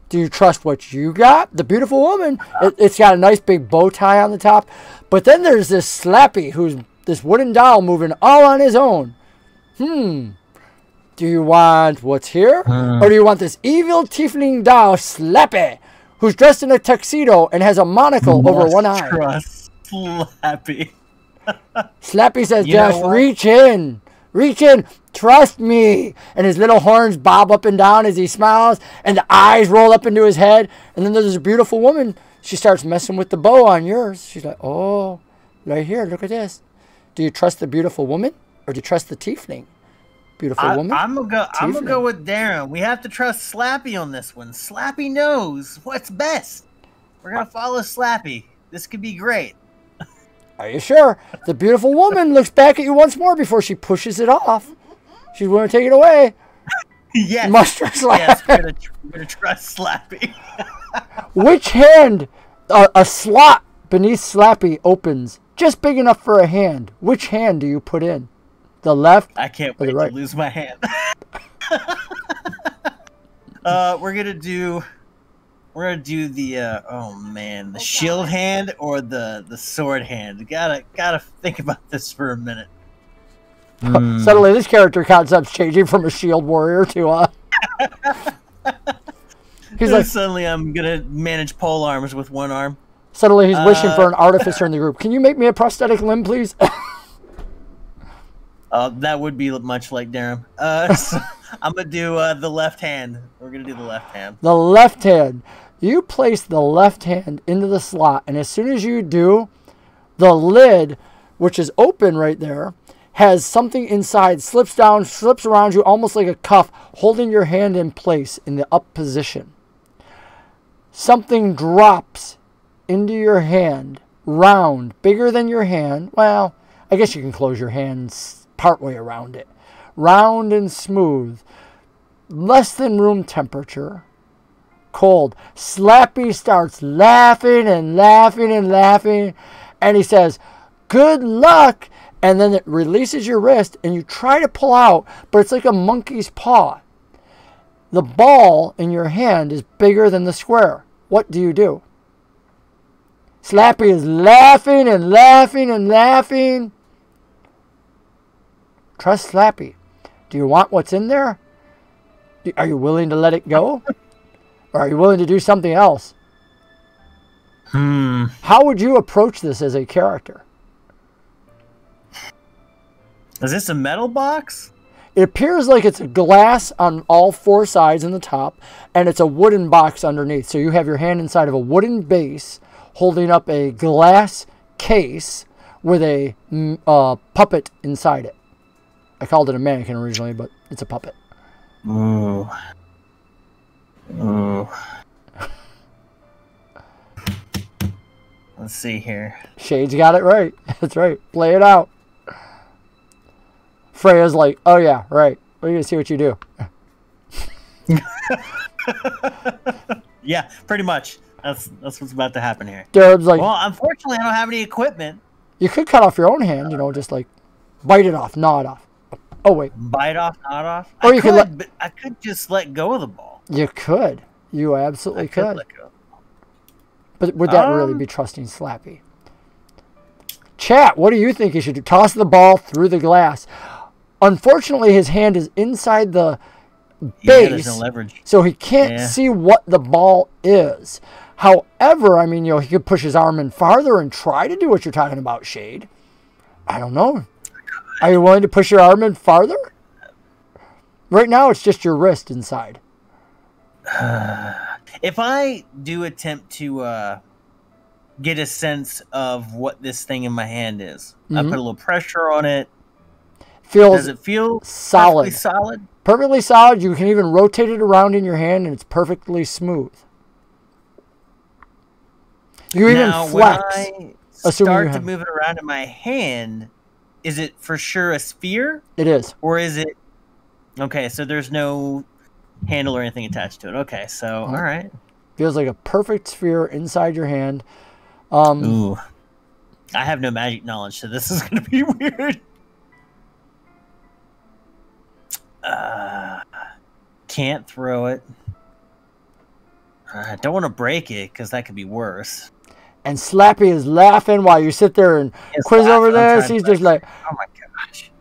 Do you trust what you got? The beautiful woman, it's got a nice big bow tie on the top. But then there's this Slappy, who's this wooden doll moving all on his own. Do you want what's here? Or do you want this evil tiefling doll, Slappy, who's dressed in a tuxedo and has a monocle over one eye? Trust Slappy. Slappy says, just reach in. Reach in. Trust me. And his little horns bob up and down as he smiles, and the eyes roll up into his head. And then there's a beautiful woman. She starts messing with the bow on yours. She's like, oh, right here, look at this. Do you trust the beautiful woman, or do you trust the tiefling? Beautiful woman. I'm gonna go with Darren. We have to trust Slappy on this one. Slappy knows what's best. We're gonna follow Slappy. This could be great. Are you sure? The beautiful woman looks back at you once more before she pushes it off. She's going to take it away. Yes. Must trust Slappy. Yes, we're gonna trust Slappy. Which hand? A slot beneath Slappy opens just big enough for a hand. Which hand do you put in? The left? I can't or wait the right? to lose my hand. We're gonna do the oh man, the shield hand or the sword hand. Gotta think about this for a minute. Suddenly, this character concept's changing from a shield warrior to he's like, suddenly I'm gonna manage pole arms with one arm. Suddenly, he's wishing for an artificer in the group. Can you make me a prosthetic limb, please? That would be much like Darren. So I'm gonna do the left hand. We're gonna do the left hand. The left hand. You place the left hand into the slot, and as soon as you do, the lid, which is open right there, has something inside, slips down, slips around you almost like a cuff, holding your hand in place in the up position. something drops into your hand, round, bigger than your hand. Well, I guess you can close your hands partway around it. Round and smooth, less than room temperature, cold. Slappy starts laughing and laughing and laughing, and he says, "Good luck." And then it releases your wrist, and you try to pull out, but it's like a monkey's paw. The ball in your hand is bigger than the square. What do you do? Slappy is laughing and laughing and laughing. Trust Slappy. Do you want what's in there? Are you willing to let it go? Or are you willing to do something else? How would you approach this as a character? Is this a metal box? It appears like it's a glass on all four sides and the top, and it's a wooden box underneath. So you have your hand inside of a wooden base holding up a glass case with a puppet inside it. I called it a mannequin originally, but it's a puppet. Ooh. Ooh. Let's see here. Shade's got it right. That's right. Play it out. Freya's like, "Oh yeah, right. We're gonna see what you do." Yeah, pretty much. That's what's about to happen here. Durab's like, well, unfortunately, I don't have any equipment. You could cut off your own hand, you know, just like bite it off, gnaw it off. Oh wait, bite off, not off. Or you could but I could just let go of the ball. You could. You absolutely could. Let go. But would that really be trusting Slappy? Chat, what do you think you should do? Toss the ball through the glass. Unfortunately, his hand is inside the base, there's no leverage, so he can't see what the ball is. However, I mean, you know, he could push his arm in farther and try to do what you're talking about, Shade. I don't know. Are you willing to push your arm in farther? Right now, it's just your wrist inside. If I do attempt to get a sense of what this thing in my hand is, I put a little pressure on it. Does it feel solid? Perfectly solid? Perfectly solid. You can even rotate it around in your hand, and it's perfectly smooth. You even flex. When I start to move it around in my hand, is it for sure a sphere? It is. Or is it... Okay, so there's no handle or anything attached to it. Okay, so, all right. Feels like a perfect sphere inside your hand. Ooh. I have no magic knowledge, so this is going to be weird. Can't throw it. I don't want to break it, because that could be worse. And Slappy is laughing while you sit there and quiz over this. He's just like, oh my gosh.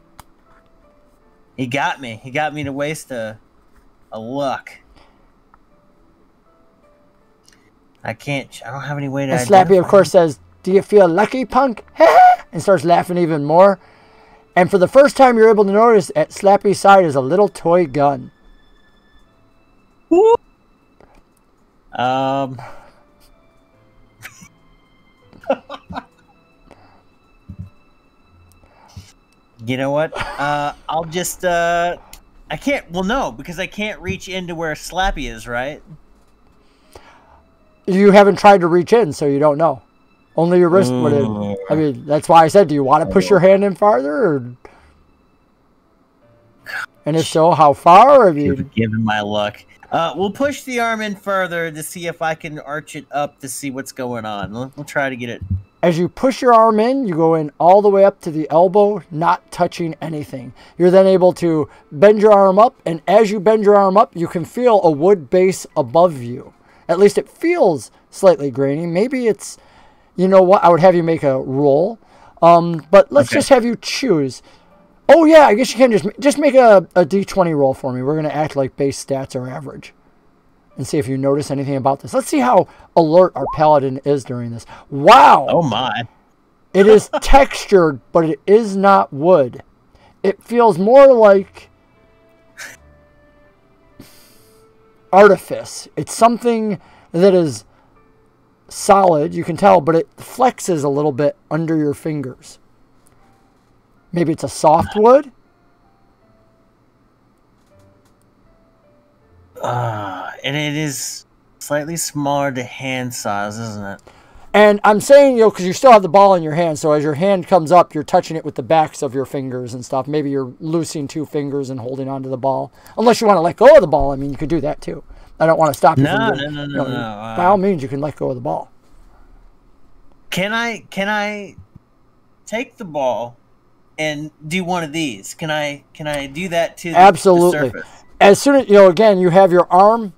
He got me. He got me to waste a luck. I can't. I don't have any way to. And Slappy, of course, says, "Do you feel lucky, punk?" And starts laughing even more. And for the first time, you're able to notice at Slappy's side is a little toy gun. You know what? I'll just I can't. Well, no, because I can't reach into where Slappy is, right? You haven't tried to reach in, so you don't know. Only your wrist would have. I mean, that's why I said, do you want to push your hand in farther? Or... And if so, how far? Have you given my luck? We'll push the arm in further to see if I can arch it up to see what's going on. We'll try to get it. As you push your arm in, you go in all the way up to the elbow, not touching anything. You're then able to bend your arm up, and as you bend your arm up, you can feel a wood base above you. At least it feels slightly grainy. Maybe it's, you know what, I would have you make a roll. But let's just have you choose. Oh yeah, I guess you can just make a D20 roll for me. We're going to act like base stats are average. And see if you notice anything about this. Let's see how alert our paladin is during this. Wow! Oh my. It is textured, but it is not wood. It feels more like artifice. It's something that is solid, you can tell, but it flexes a little bit under your fingers. Maybe it's a soft wood? And it is Slightly smaller to hand size, isn't it? And I'm saying, because you still have the ball in your hand, so as your hand comes up, you're touching it with the backs of your fingers and stuff. Maybe you're loosing 2 fingers and holding onto the ball. Unless you want to let go of the ball. I mean, you could do that too. I don't want to stop you from doing it. No. By all means, you can let go of the ball. Can I take the ball and do one of these? Can I do that to Absolutely. The surface? As soon as, again, you have your arm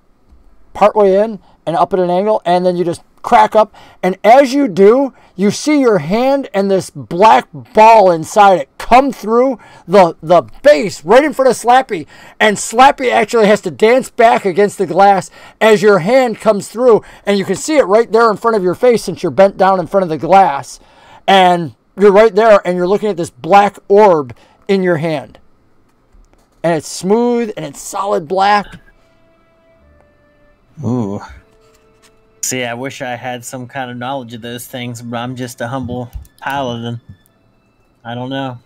partway in and up at an angle, and then you just crack up, and as you do, you see your hand and this black ball inside it come through the base right in front of Slappy, and Slappy actually has to dance back against the glass as your hand comes through, and you can see it right there in front of your face since you're bent down in front of the glass, and you're right there, and you're looking at this black orb in your hand, and it's smooth and it's solid black. Ooh. See, I wish I had some kind of knowledge of those things, but I'm just a humble paladin. I don't know.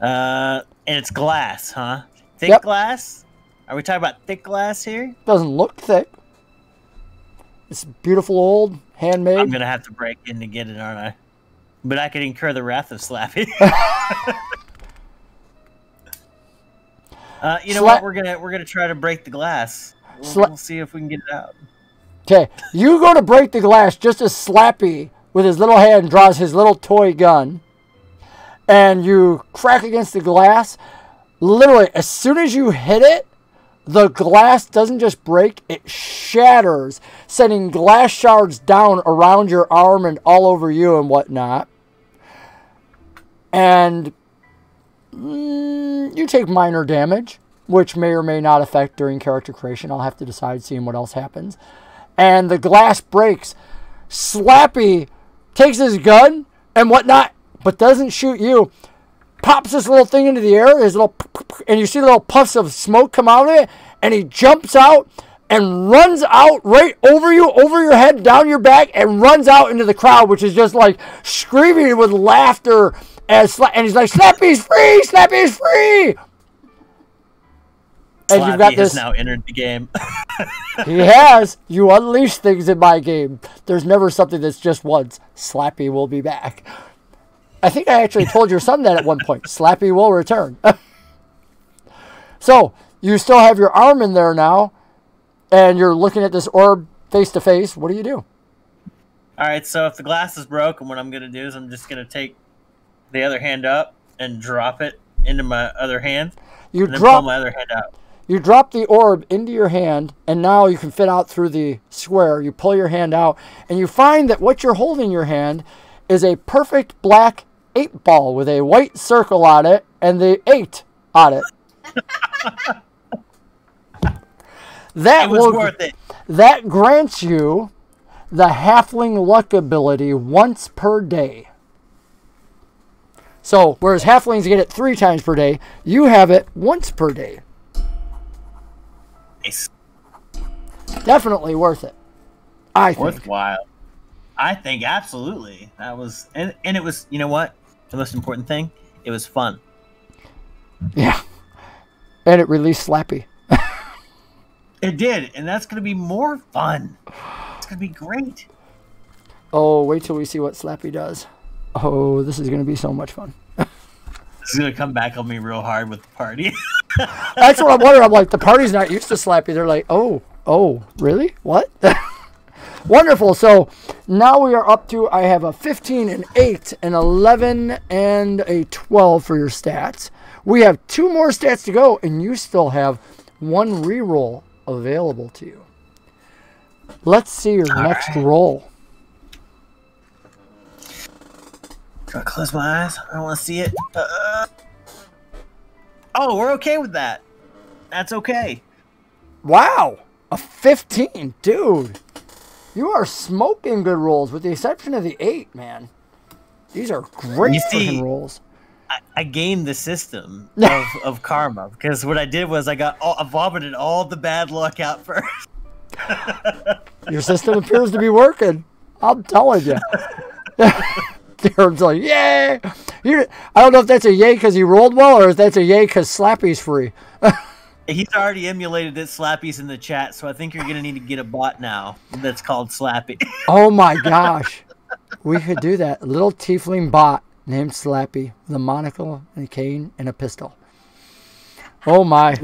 And it's glass, huh? Thick glass? Are we talking about thick glass here? Doesn't look thick. It's beautiful old, handmade. I'm going to have to break in to get it, aren't I? But I could incur the wrath of Slappy. You know what? We're gonna try to break the glass. We'll see if we can get it out. Okay, you go to break the glass just as Slappy, with his little hand, draws his little toy gun, and you crack against the glass. Literally, as soon as you hit it, the glass doesn't just break, it shatters, sending glass shards down around your arm and all over you and whatnot. And you take minor damage, which may or may not affect during character creation. I'll have to decide, seeing what else happens. And the glass breaks. Slappy takes his gun and whatnot, but doesn't shoot you. Pops this little thing into the air, and you see little puffs of smoke come out of it, and he jumps out and runs out right over you, over your head, down your back, and runs out into the crowd, which is just like screaming with laughter. And he's like, Slappy's free! Slappy's free! And you've got this. Has now entered the game. He has. You unleash things in my game. There's never something that's just once. Slappy will be back. I think I actually told your son that at one point. Slappy will return. So, you still have your arm in there now, and you're looking at this orb face to face. What do you do? Alright, so if the glass is broken, what I'm going to do is I'm just going to take the other hand up and drop it into my other hand. And then pull my other hand out. You drop the orb into your hand, and now you can fit out through the square. You pull your hand out, and you find that what you're holding in your hand is a perfect black 8-ball with a white circle on it and the 8 on it. That was worth it. That grants you the halfling luck ability once per day. So, whereas halflings get it 3 times per day, you have it once per day. Nice. Definitely worth it. I think. Worthwhile. I think absolutely. That was, and it was, you know what? The most important thing, it was fun. Yeah. And it released Slappy. It did, and that's going to be more fun. It's going to be great. Oh, wait till we see what Slappy does. Oh, this is going to be so much fun. This is going to come back on me real hard with the party. That's what I'm wondering. I'm like, the party's not used to Slappy. They're like, oh, really? What? Wonderful. So now we are up to, I have a 15, an 8, an 11, and a 12 for your stats. We have 2 more stats to go, and you still have 1 reroll available to you. Let's see your next roll. Do I close my eyes? I don't want to see it. Oh, we're okay with that. That's okay. Wow. A 15. Dude. You are smoking good rolls, with the exception of the 8, man. These are great freaking rolls. I gamed the system of karma, because what I did was I vomited all the bad luck out first. Your system appears to be working. I'm telling you. Darren's like, yay! I don't know if that's a yay because he rolled well, or if that's a yay because Slappy's free. He's already emulated that Slappy's in the chat, so I think you're gonna need to get a bot now that's called Slappy. Oh my gosh. We could do that. A little tiefling bot named Slappy with a monocle and a cane and a pistol. Oh my.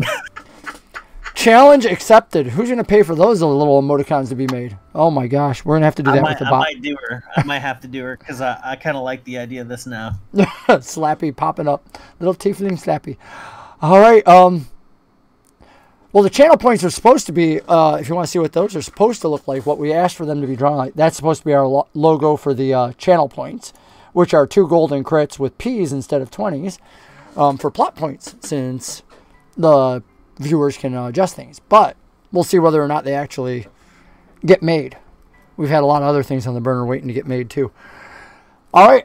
Challenge accepted. Who's going to pay for those little emoticons to be made? Oh my gosh. We're going to have to do that with the bot. I might do her. I might have to do her because I kind of like the idea of this now. Slappy popping up. Little tiefling Slappy. All right. Well, the channel points are supposed to be, if you want to see what those are supposed to look like, what we asked for them to be drawn like, that's supposed to be our logo for the channel points, which are 2 golden crits with P's instead of 20s for plot points, since the viewers can adjust things. But we'll see whether or not they actually get made. We've had a lot of other things on the burner waiting to get made too. All right,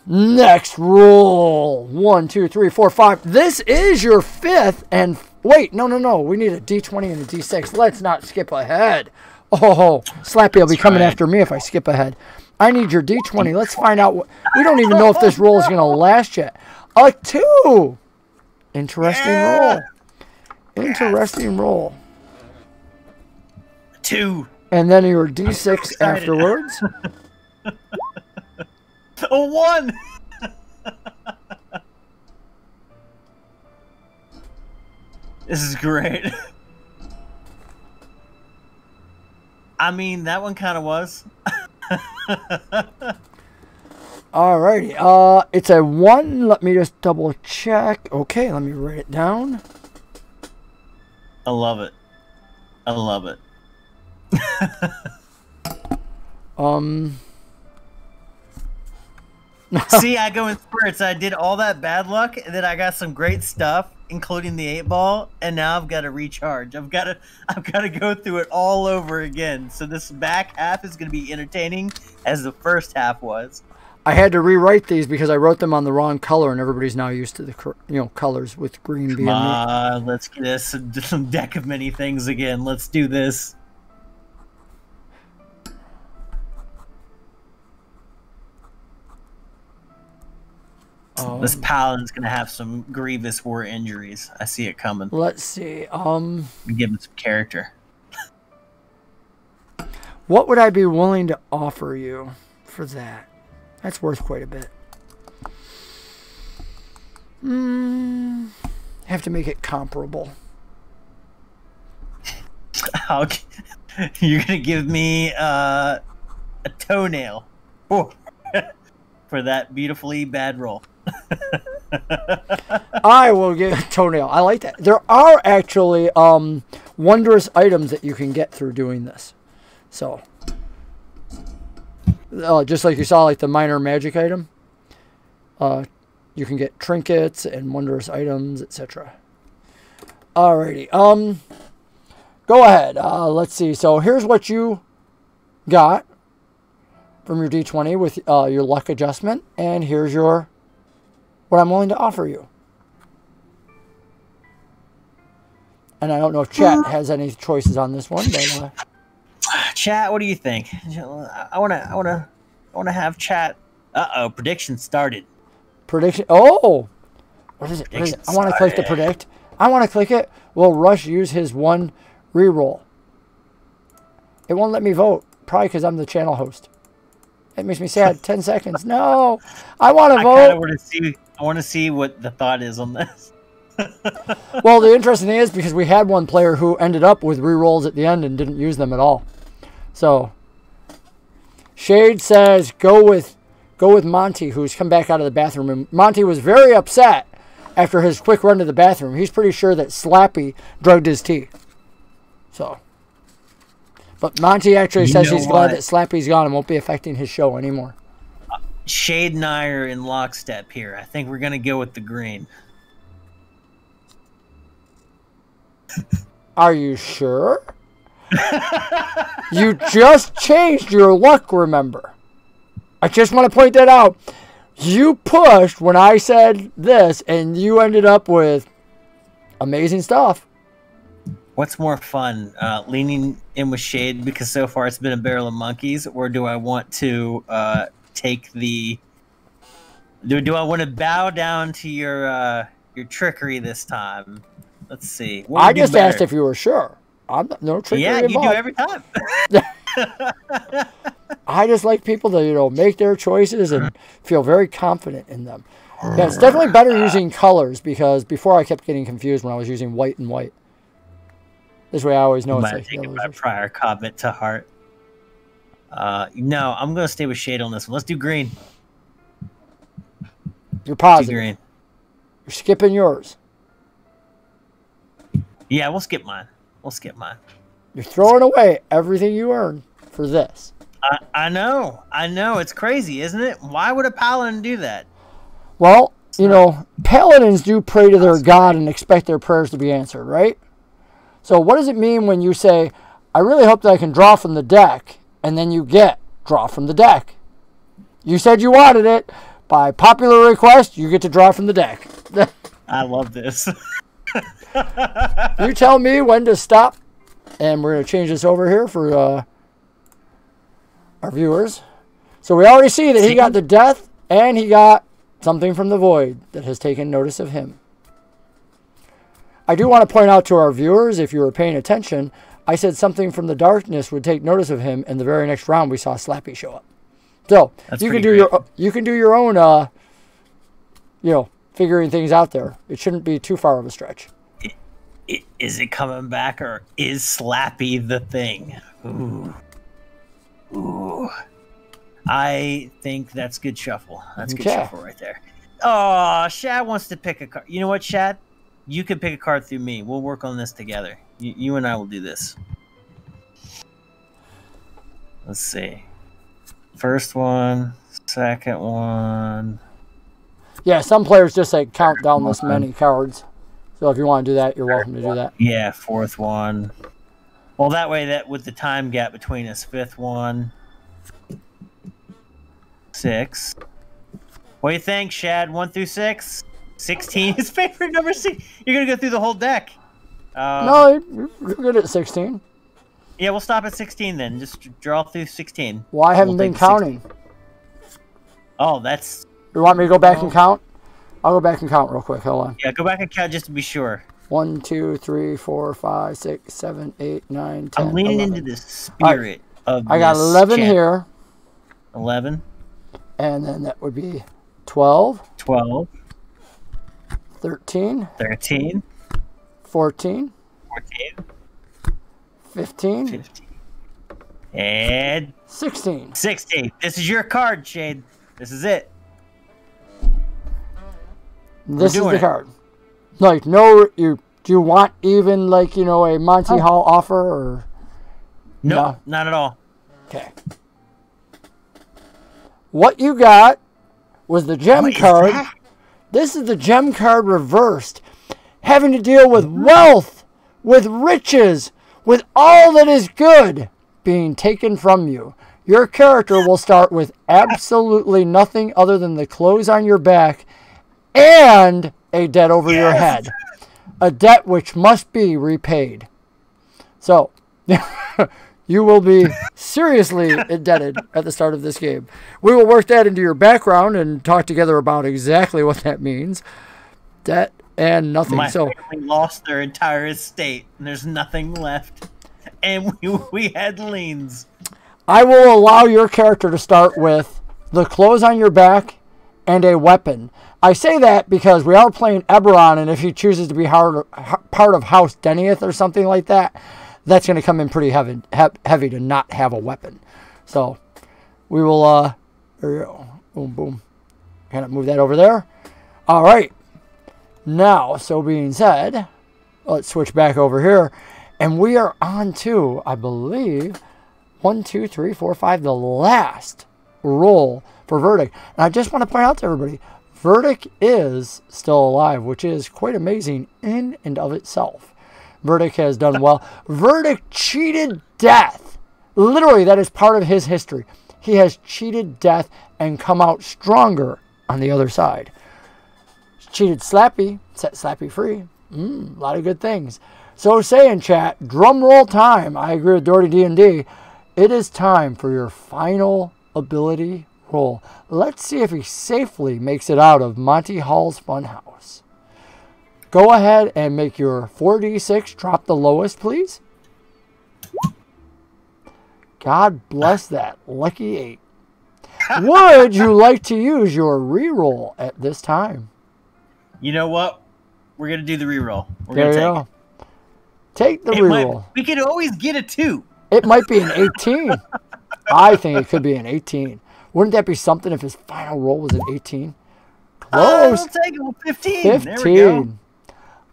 next roll. 1, 2, 3, 4, 5. This is your 5th and... Wait, no. We need a D20 and a D6. Let's not skip ahead. Oh, Slappy will be coming after me if I skip ahead. I need your D20. Let's find out. We don't even know if this roll is going to last yet. A 2. Interesting roll. Interesting roll. 2. And then your D6 afterwards. A 1. This is great. I mean, that one kind of was. Alrighty. It's a 1. Let me just double check. Okay, let me write it down. I love it. I love it. See, I go in spurts. I did all that bad luck, and then I got some great stuff, including the 8-ball, and now I've got to recharge. I've got to go through it all over again. So this back half is going to be entertaining as the first half was. I had to rewrite these because I wrote them on the wrong color, and everybody's now used to the colors with green being. Let's get us some deck of many things again. Let's do this. This paladin's gonna have some grievous war injuries. I see it coming. Let's see. Give him some character. What would I be willing to offer you for that? That's worth quite a bit. Have to make it comparable. You're gonna give me a toenail for that beautifully bad roll. I will get a toenail. I like that. There are actually wondrous items that you can get through doing this. So, just like you saw, like the minor magic item, you can get trinkets and wondrous items, etc. Alrighty. Go ahead. Let's see. So here's what you got from your D20 with your luck adjustment, and here's your what I'm willing to offer you. And I don't know if chat has any choices on this one, but chat, what do you think? I wanna have chat. Prediction started. Prediction. Oh, what is it? What is it? I want to click the predict. I want to click it. Will Rush use his 1 reroll? It won't let me vote. Probably because I'm the channel host. It makes me sad. 10 seconds. No, I want to vote. I want to see what the thought is on this. Well, the interesting thing is because we had one player who ended up with rerolls at the end and didn't use them at all. So, Shade says go with Monty, who's come back out of the bathroom. And Monty was very upset after his quick run to the bathroom. He's pretty sure that Slappy drugged his tea. So, but Monty actually says he's glad that Slappy's gone and won't be affecting his show anymore. Shade and I are in lockstep here. I think we're going to go with the green. Are you sure? You just changed your luck, remember? I just want to point that out. You pushed when I said this, and you ended up with amazing stuff. What's more fun, leaning in with Shade because so far it's been a barrel of monkeys, or do I want to take the? Do I want to bow down to your trickery this time? Let's see. What I would do just better? asked if you were sure. I'm not, no trickery Yeah, you do involved. every time. I just like people to, make their choices and feel very confident in them. Yeah, it's definitely better using colors, because before I kept getting confused when I was using white and white. This way I always know I'm it's gonna like take yellow. my prior comment to heart. No, I'm gonna stay with shade on this one. Let's do green. You're Do positive. green. You're skipping yours. Yeah, we'll skip mine. We'll skip mine. You're throwing away everything you earned for this. I know. It's crazy, isn't it? Why would a paladin do that? Well, paladins do pray to their god and expect their prayers to be answered, right? So what does it mean when you say, I really hope that I can draw from the deck, and then you get draw from the deck? You said you wanted it. By popular request, you get to draw from the deck. I love this. You tell me when to stop, and we're going to change this over here for our viewers. So we already see that he got the death, and he got something from the void that has taken notice of him. I do want to point out to our viewers, if you were paying attention, I said something from the darkness would take notice of him, and the very next round we saw Slappy show up. So you can do your own figuring things out there. It shouldn't be too far of a stretch. Is it coming back, or is Slappy the thing? Ooh. I think that's good shuffle. That's good shuffle right there. Oh, Shad wants to pick a card. You know what, Shad? You can pick a card through me. We'll work on this together. You and I will do this. Let's see. First one, second one. Yeah, some players just count down this many cards. So if you want to do that, you're welcome to do that. Yeah, fourth one. Well, that way, that with the time gap between us, fifth one, 6. What do you think, Shad? 1 through 6, 16. His favorite number 6. You're gonna go through the whole deck. No, you're good at 16. Yeah, we'll stop at 16 then. Just draw through 16. Well, I haven't been counting. 16. Oh, that's. You want me to go back and count? I'll go back and count real quick. Hold on. Yeah, go back and count just to be sure. 1, 2, 3, 4, 5, 6, 7, 8, 9, 10. I'm leaning 11. into the spirit of. I got 11 here. 11. And then that would be 12. 12. 13. 13. 14. 14. 15. 15. And 16. 16. This is your card, Shade. This is it. This is the card. Like, no, do you want even, like, a Monty Hall offer, or? No, not at all. Okay. What you got was the gem card. This is the gem card reversed. Having to deal with wealth, with riches, with all that is good being taken from you. Your character will start with absolutely nothing other than the clothes on your back and a debt over your head. A debt which must be repaid. So, you will be seriously indebted at the start of this game. We will work that into your background and talk together about exactly what that means. Debt and nothing. My family lost their entire estate, and there's nothing left. And we had liens. I will allow your character to start with the clothes on your back and a weapon. I say that because we are playing Eberron, and if he chooses to be part of House Denieth or something like that, that's going to come in pretty heavy to not have a weapon. So we will, there you go. Boom, boom. Kind of move that over there. All right. Now, so being said, let's switch back over here. And we are on to, I believe, 1, 2, 3, 4, 5, the last roll for Verdic. And I just want to point out to everybody, Verdic is still alive, which is quite amazing in and of itself. Verdic has done well. Verdic cheated death. Literally, that is part of his history. He has cheated death and come out stronger on the other side. Cheated Slappy, set Slappy free. A lot of good things. So saying, chat, drum roll time. I agree with Doherty D&D. It is time for your final ability roll. Let's see if he safely makes it out of Monty Hall's Funhouse. Go ahead and make your 4d6 drop the lowest, please. God bless that. Lucky 8. Would you like to use your reroll at this time? You know what? We're going to do the reroll. We're There going you to go. Take the reroll. We could always get a 2. It might be an 18. I think it could be an 18. Wouldn't that be something if his final roll was an 18? Close. I'll take it. Well, 15. 15. There we go.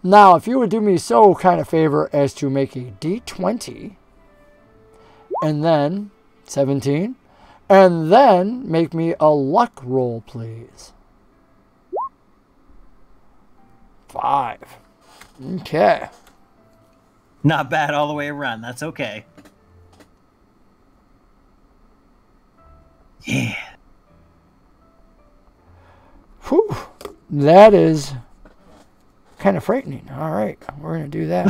Now, if you would do me so kind of favor as to make a d20, and then 17, and then make me a luck roll, please. 5. Okay. Not bad all the way around. That's okay. Yeah. Whew. That is kind of frightening. All right. We're going to do that.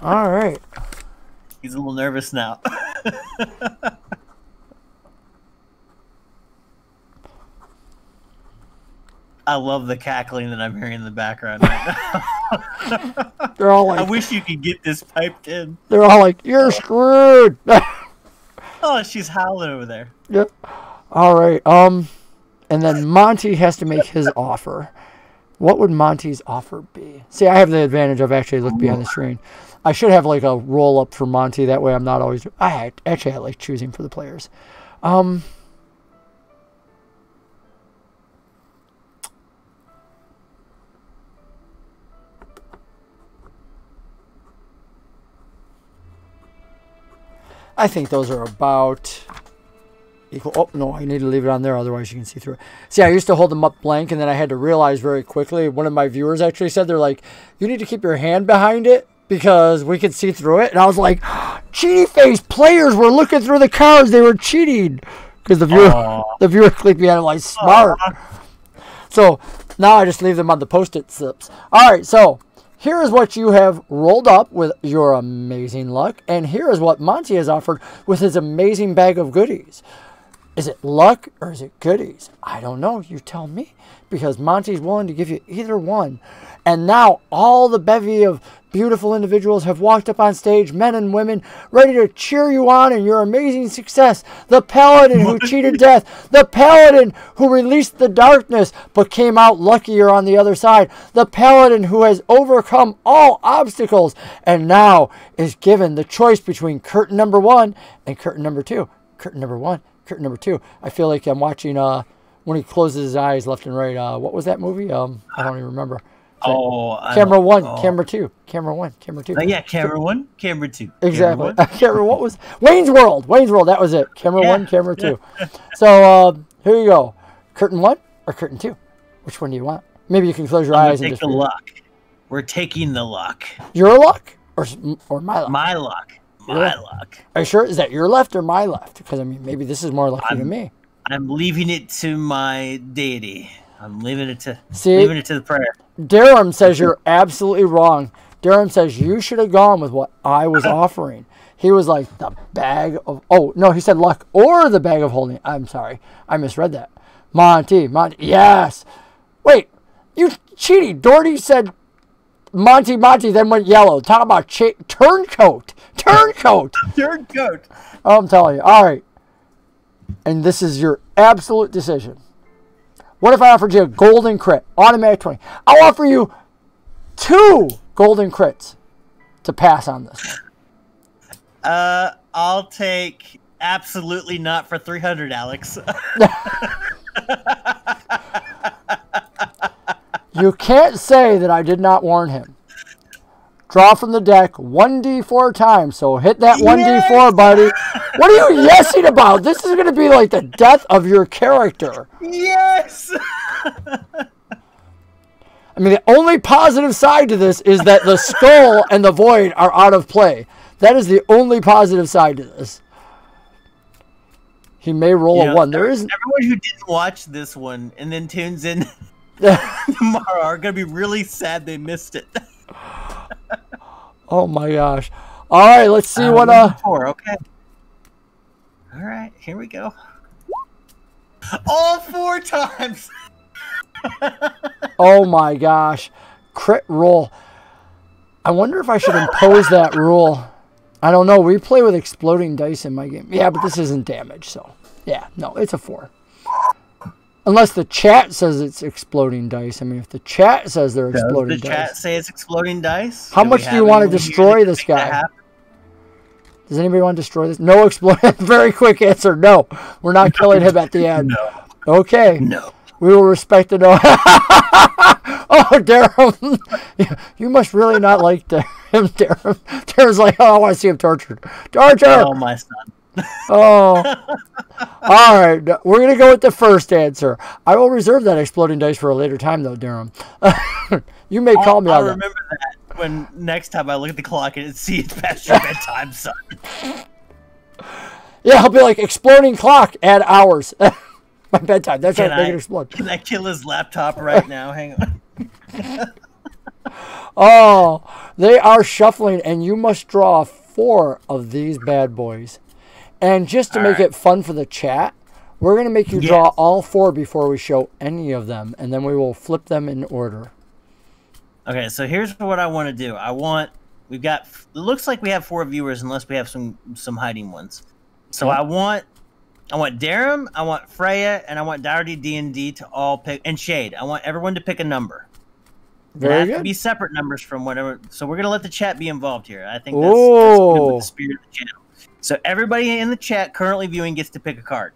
All right. He's a little nervous now. I love the cackling that I'm hearing in the background right now. They're all like, I wish you could get this piped in. They're all like, you're screwed. Oh, she's howling over there. Yep. All right. And then Monty has to make his offer. What would Monty's offer be? See, I have the advantage of actually look behind the screen. I should have like a roll up for Monty. That way I'm not always... I like choosing for the players. I think those are about equal. Oh, no, I need to leave it on there. Otherwise, you can see through it. See, I used to hold them up blank, and then I had to realize very quickly. One of my viewers actually said, they're like, you need to keep your hand behind it because we can see through it. And I was like, cheaty face players were looking through the cards. They were cheating. Because the viewer clicked me on it like smart. So now I just leave them on the Post-it slips. All right, so here is what you have rolled up with your amazing luck. And here is what Monty has offered with his amazing bag of goodies. Is it luck or is it goodies? I don't know. You tell me. Because Monty's willing to give you either one. And now all the bevy of beautiful individuals have walked up on stage, men and women, ready to cheer you on in your amazing success. The paladin who cheated death. The paladin who released the darkness but came out luckier on the other side. The paladin who has overcome all obstacles and now is given the choice between curtain number 1 and curtain number 2. Curtain number 1, curtain number 2. I feel like I'm watching when he closes his eyes left and right. What was that movie? I don't even remember. Camera 1, camera 2, camera 1, camera 2. Yeah, camera 1, camera 2. Exactly. I can't remember what was Wayne's World. Wayne's World. That was it. Camera 1, camera 2. So here you go. Curtain 1 or curtain 2? Which one do you want? Maybe you can close your eyes and take the luck. We're taking the luck. Your luck or my luck? My luck. My luck. Are you sure? Is that your left or my left? Because I mean, maybe this is more lucky than me. I'm leaving it to my deity. I'm leaving it to the prayer. Durham says you're absolutely wrong. Durham says you should have gone with what I was offering. He was like the bag of... Oh, no, he said luck or the bag of holding. I'm sorry. I misread that. Monty. Yes. Wait. You cheated. Doherty said Monty, then went yellow. Talk about turncoat. Turncoat. Turncoat. Oh, I'm telling you. All right. And this is your absolute decision. What if I offered you a golden crit? Automatic 20. I'll offer you 2 golden crits to pass on this one. I'll take absolutely not for 300, Alex. You can't say that I did not warn him. Draw from the deck 1d4 times, so hit that 1d4, buddy. What are you yesing about? This is going to be like the death of your character. Yes! I mean, the only positive side to this is that the skull and the void are out of play. That is the only positive side to this. He may roll a 1. There isn't... Everyone who didn't watch this one and then tunes in tomorrow are going to be really sad they missed it. Oh my gosh. All right, let's see what 4, okay. All right, here we go. All 4 times. Oh my gosh. crit roll. I wonder if I should impose that rule. I don't know. We play with exploding dice in my game. Yeah, but this isn't damage, so. Yeah, no, it's a 4. Unless the chat says it's exploding dice. I mean, if the chat says they're exploding dice. Does the chat say it's exploding dice? How much do you want to destroy this guy? Does anybody want to destroy this? No exploding. Very quick answer. No. We're not killing him at the end. No. Okay. No. We will respect the no. Oh, Darren. You must really not like him, Darren. Darren's like, oh, I want to see him tortured. Torture! Oh, my son. Oh. All right. We're going to go with the first answer. I will reserve that exploding dice for a later time, though, Darren. You may call me on that. I'll remember that when next time I look at the clock and see it's past your bedtime, son. Yeah, I'll be like, exploding clock, add hours. My bedtime. That's right. Make it explode. Can I kill his laptop right now? Hang on. Oh, they are shuffling, and you must draw 4 of these bad boys. And just to make it fun for the chat, we're going to make you draw all 4 before we show any of them, and then we will flip them in order. Okay, so here's what I want to do. We've got, it looks like we have 4 viewers unless we have some hiding ones. So I want Darum, I want Freya, and I want Dougherty D&D to all pick, and Shade. I want everyone to pick a number. Very good. To be separate numbers from whatever. So we're going to let the chat be involved here. I think that's good with the spirit of the channel. So everybody in the chat currently viewing gets to pick a card.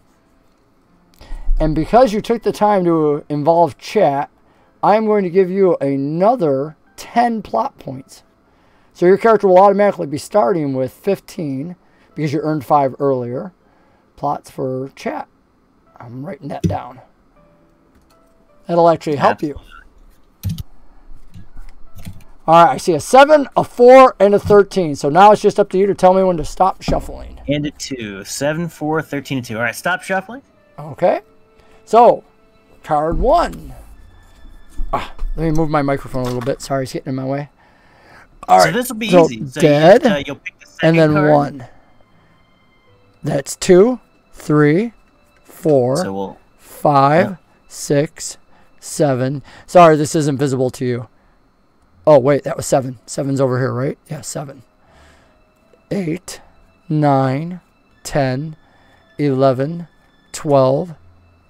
And because you took the time to involve chat, I'm going to give you another 10 plot points. So your character will automatically be starting with 15 because you earned 5 earlier. Plots for chat. I'm writing that down. That'll actually help you. All right, I see a 7, a 4, and a 13. So now it's just up to you to tell me when to stop shuffling. And a 2. 7, 4, 13, and 2. All right, stop shuffling. Okay. So, card 1. Let me move my microphone a little bit. Sorry, it's getting in my way. All right. So this will be easy. So dead, you'll pick the second and then card. 1. That's 2, 3, 4, 5, 6, 7. Sorry, this isn't visible to you. Oh, wait, that was 7. 7's over here, right? Yeah, 7. 8, 9, 10, 11, 12,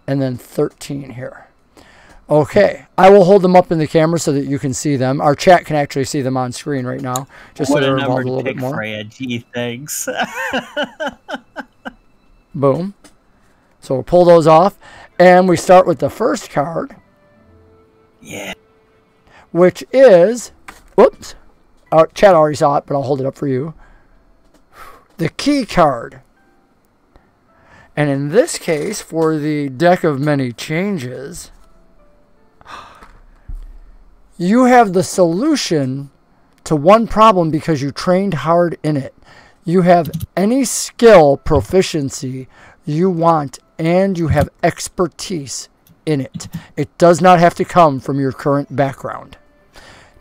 and then 13 here. Okay, I will hold them up in the camera so that you can see them. Our chat can actually see them on screen right now, just so they're involved a little bit more. Freya. Gee, thanks. Boom. So we'll pull those off, and we start with the first card. Yeah. Which is, whoops, our chat already saw it, but I'll hold it up for you. The key card. And in this case, for the deck of many changes, you have the solution to one problem because you trained hard in it. You have any skill proficiency you want, and you have expertise in it. It does not have to come from your current background.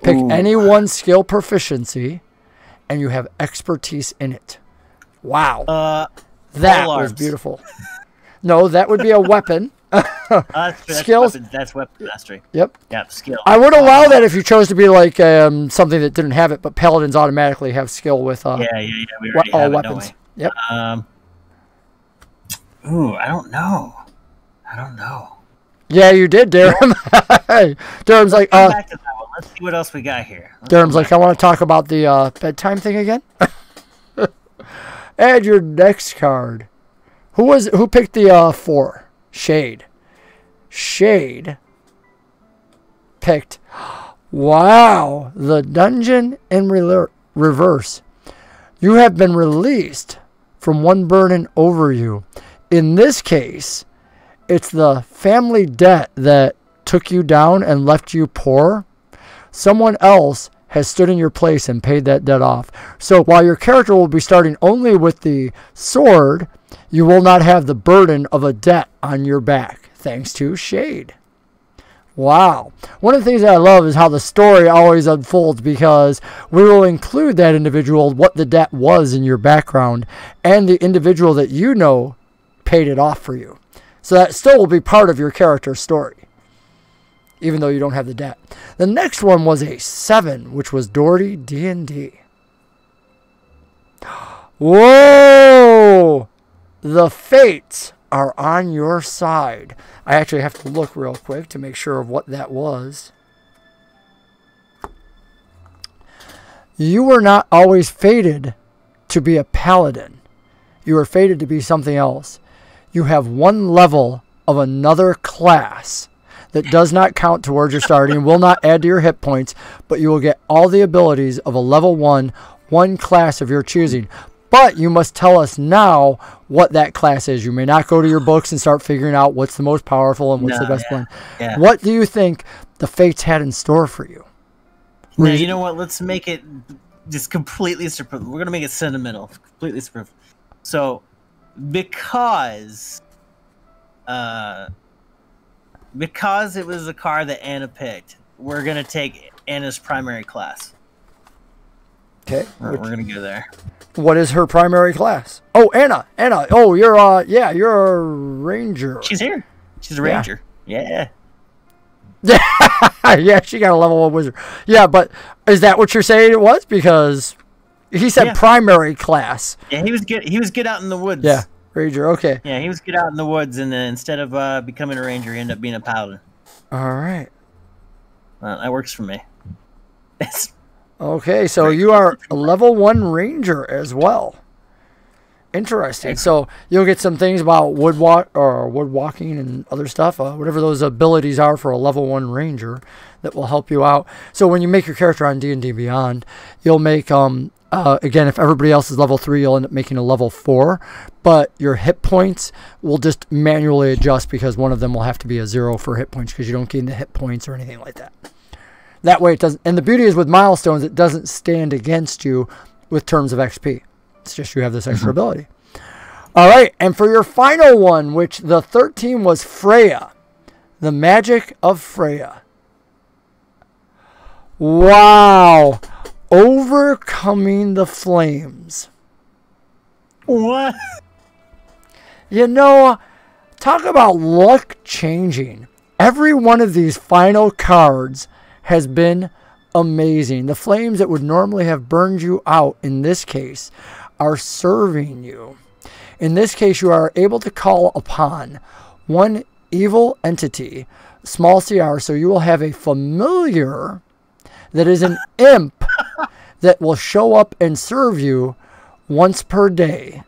Pick any one skill proficiency, and you have expertise in it. Wow. That was beautiful. No, that would be a weapon. Skills. That's weapon mastery. Yep. Yep, skill. I would allow that if you chose to be like something that didn't have it, but paladins automatically have skill with We already all have weapons. It, don't we? Yep. I don't know. Yeah, you did, Durham. Durham's like, back to that one. Let's see what else we got here. Durham's like, I want to talk about the bedtime thing again. Add your next card. Who picked the 4? Shade. Shade picked, wow, the dungeon in reverse. You have been released from one burden over you. In this case, it's the family debt that took you down and left you poor. Someone else has stood in your place and paid that debt off. So while your character will be starting only with the sword, you will not have the burden of a debt on your back, thanks to Shade. Wow. One of the things that I love is how the story always unfolds, because we will include that individual, what the debt was in your background, and the individual that you know paid it off for you. So that still will be part of your character story. even though you don't have the debt. The next one was a 7, which was Doherty D&D. Whoa! The fates are on your side. I actually have to look real quick to make sure of what that was. You were not always fated to be a paladin. You were fated to be something else. You have 1 level of another class that does not count towards your starting, will not add to your hit points, but you will get all the abilities of a level 1 class of your choosing. But you must tell us now what that class is. You may not go to your books and start figuring out what's the most powerful and what's the best one. Yeah. What do you think the fates had in store for you? Now, you know what? Let's make it just completely superficial. We're going to make it sentimental. Completely superficial. So, because it was the card that Anna picked, we're going to take Anna's primary class. Okay. We're going to go there. What is her primary class? Oh, Anna. Oh, you're you're a ranger. She's here. She's a ranger. Yeah. Yeah, she got a level 1 wizard. Yeah, but is that what you're saying it was? Because he said primary class. Yeah, he was good out in the woods. Yeah, ranger. Okay. Yeah, he was good out in the woods, and then instead of becoming a ranger, he ended up being a paladin. All right. That works for me. Okay, so you are a level 1 ranger as well. Interesting. So you'll get some things about wood walking and other stuff, whatever those abilities are for a level 1 ranger that will help you out. So when you make your character on D&D Beyond, you'll make again, if everybody else is level 3, you'll end up making a level 4, but your hit points will just manually adjust because one of them will have to be a 0 for hit points because you don't gain the hit points or anything like that. That way it doesn't, and the beauty is with milestones, it doesn't stand against you with terms of XP. It's just you have this extra ability. All right, and for your final one, which the 13 was Freya, the magic of Freya. Wow, overcoming the flames. What? You know, talk about luck changing. Every one of these final cards has been amazing. The flames that would normally have burned you out in this case are serving you. In this case, you are able to call upon one evil entity, small CR, so you will have a familiar that is an imp that will show up and serve you once per day.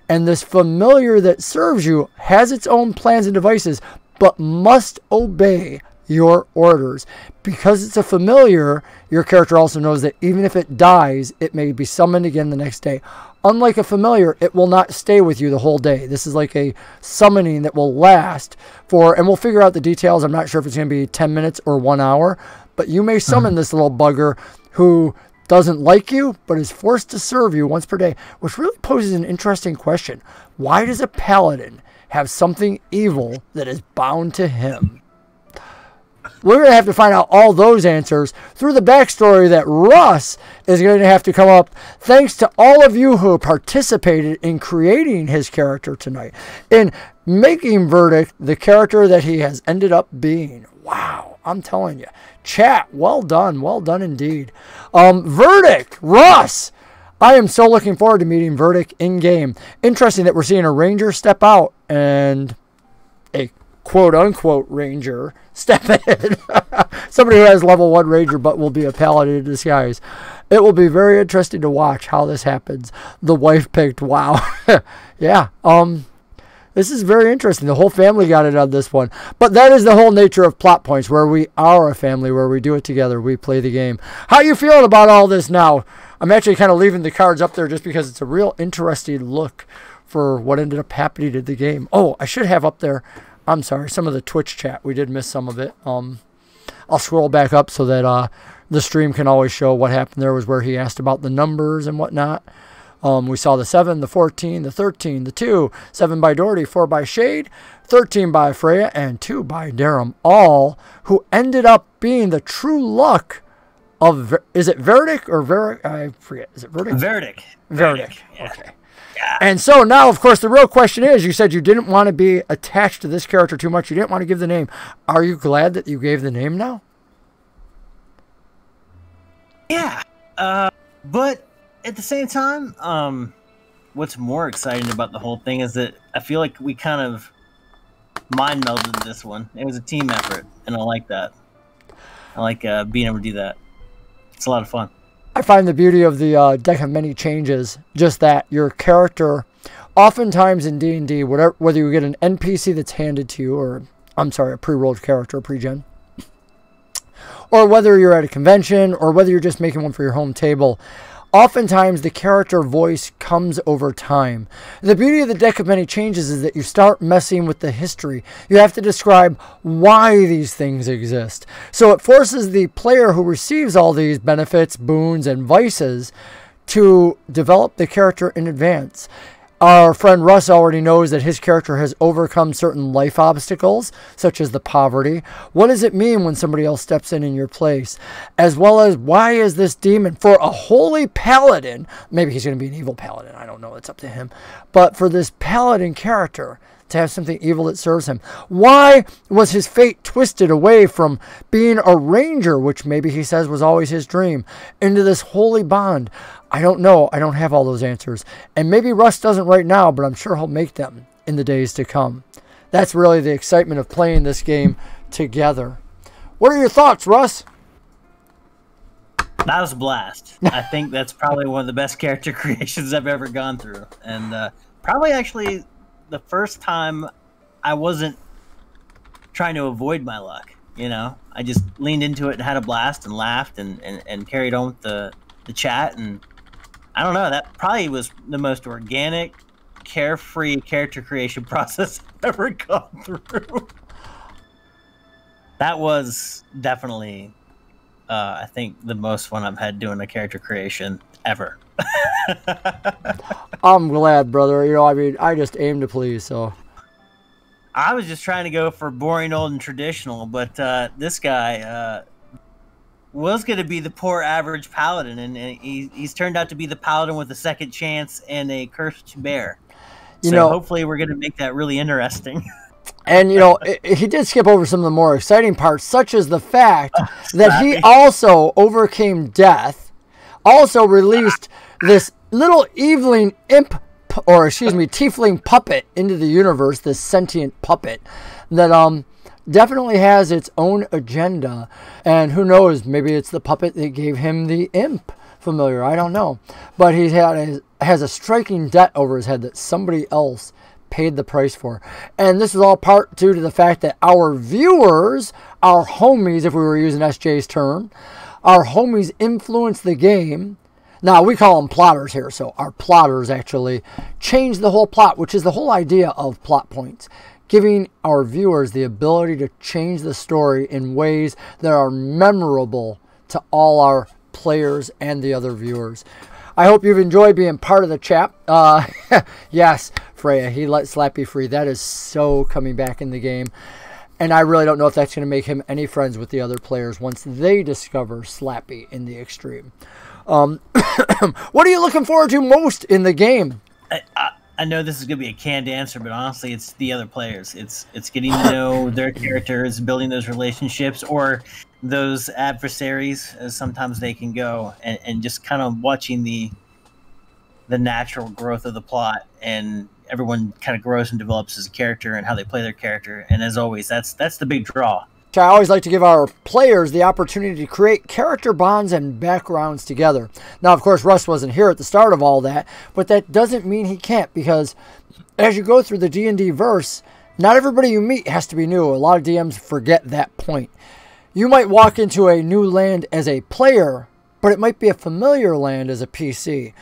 And this familiar that serves you has its own plans and devices, but must obey your orders. Because it's a familiar, your character also knows that even if it dies, it may be summoned again the next day. Unlike a familiar, it will not stay with you the whole day. This is like a summoning that will last for, and we'll figure out the details. I'm not sure if it's going to be 10 minutes or 1 hour, but you may summon this little bugger who doesn't like you, but is forced to serve you once per day, which really poses an interesting question. Why does a paladin have something evil that is bound to him? We're going to have to find out all those answers through the backstory that Russ is going to have to come up. Thanks to all of you who participated in creating his character tonight, in making Verdic the character that he has ended up being. Wow, I'm telling you. Chat, well done indeed. Verdic, Russ, I am so looking forward to meeting Verdic in-game. Interesting that we're seeing a ranger step out and a quote-unquote ranger step in. Somebody who has level 1 ranger but will be a paladin in disguise. It will be very interesting to watch how this happens. The wife picked, wow. Yeah, this is very interesting. The whole family got it on this one. But that is the whole nature of plot points, where we are a family, where we do it together, we play the game. How are you feeling about all this now? I'm actually kind of leaving the cards up there just because it's a real interesting look for what ended up happening in the game. Oh, I should have up there, I'm sorry, some of the Twitch chat. We did miss some of it. I'll scroll back up so that the stream can always show what happened. There was where he asked about the numbers and whatnot. We saw the 7, the 14, the 13, the 2, 7 by Doherty, 4 by Shade, 13 by Freya, and 2 by Darum, all who ended up being the true luck of, is it Verdic or Verdic? I forget. Is it Verdic? Verdic. Verdic. Yeah. Okay. And so now, of course, the real question is, you said you didn't want to be attached to this character too much. You didn't want to give the name. Are you glad that you gave the name now? Yeah. But at the same time, what's more exciting about the whole thing is that I feel like we kind of mind melded this one. It was a team effort, and I like that. I like being able to do that. It's a lot of fun. I find the beauty of the Deck of Many Changes just that your character, oftentimes in D&D, whether you get an NPC that's handed to you, or, I'm sorry, a pre-rolled character, pre-gen, or whether you're at a convention, or whether you're just making one for your home table, oftentimes the character voice comes over time. The beauty of the Deck of Many Changes is that you start messing with the history. You have to describe why these things exist. So it forces the player who receives all these benefits, boons, and vices to develop the character in advance. Our friend Russ already knows that his character has overcome certain life obstacles, such as the poverty. What does it mean when somebody else steps in your place? As well as, why is this demon, for a holy paladin, maybe he's going to be an evil paladin, I don't know, it's up to him. But for this paladin character to have something evil that serves him, why was his fate twisted away from being a ranger, which maybe he says was always his dream, into this holy bond? I don't know. I don't have all those answers. And maybe Russ doesn't right now, but I'm sure he'll make them in the days to come. That's really the excitement of playing this game together. What are your thoughts, Russ? That was a blast. I think that's probably one of the best character creations I've ever gone through. And probably actually the first time I wasn't trying to avoid my luck. You know, I just leaned into it and had a blast and laughed and carried on with the chat. And I don't know, that probably was the most organic, carefree character creation process I've ever gone through. That was definitely, I think, the most fun I've had doing a character creation ever. I'm glad, brother. You know, I mean, I just aim to please, so. I was just trying to go for boring, old, and traditional, but this guy was going to be the poor average paladin, and he's turned out to be the paladin with a second chance and a cursed bear. So hopefully we're going to make that really interesting. And, you know, he did skip over some of the more exciting parts, such as the fact that he also overcame death, also released this little evening imp, or excuse me, tiefling puppet into the universe, this sentient puppet that definitely has its own agenda. And who knows, maybe it's the puppet that gave him the imp familiar, I don't know. But he has a striking debt over his head that somebody else paid the price for. And this is all part due to the fact that our viewers, our homies, if we were using SJ's term, our homies influence the game. Now, we call them plotters here, so our plotters actually change the whole plot, which is the whole idea of plot points, giving our viewers the ability to change the story in ways that are memorable to all our players and the other viewers. I hope you've enjoyed being part of the chat. Yes, Freya, he let Slappy free. That is so coming back in the game. And I really don't know if that's going to make him any friends with the other players once they discover Slappy in the extreme. What are you looking forward to most in the game? I know this is going to be a canned answer, but honestly, it's the other players. It's getting to know their characters, building those relationships, or those adversaries, as sometimes they can go, and just kind of watching the natural growth of the plot, and everyone kind of grows and develops as a character and how they play their character. And as always, that's the big draw. I always like to give our players the opportunity to create character bonds and backgrounds together. Now, of course, Russ wasn't here at the start of all that, but that doesn't mean he can't, because as you go through the D&D verse, not everybody you meet has to be new. A lot of DMs forget that point. You might walk into a new land as a player, but it might be a familiar land as a PC.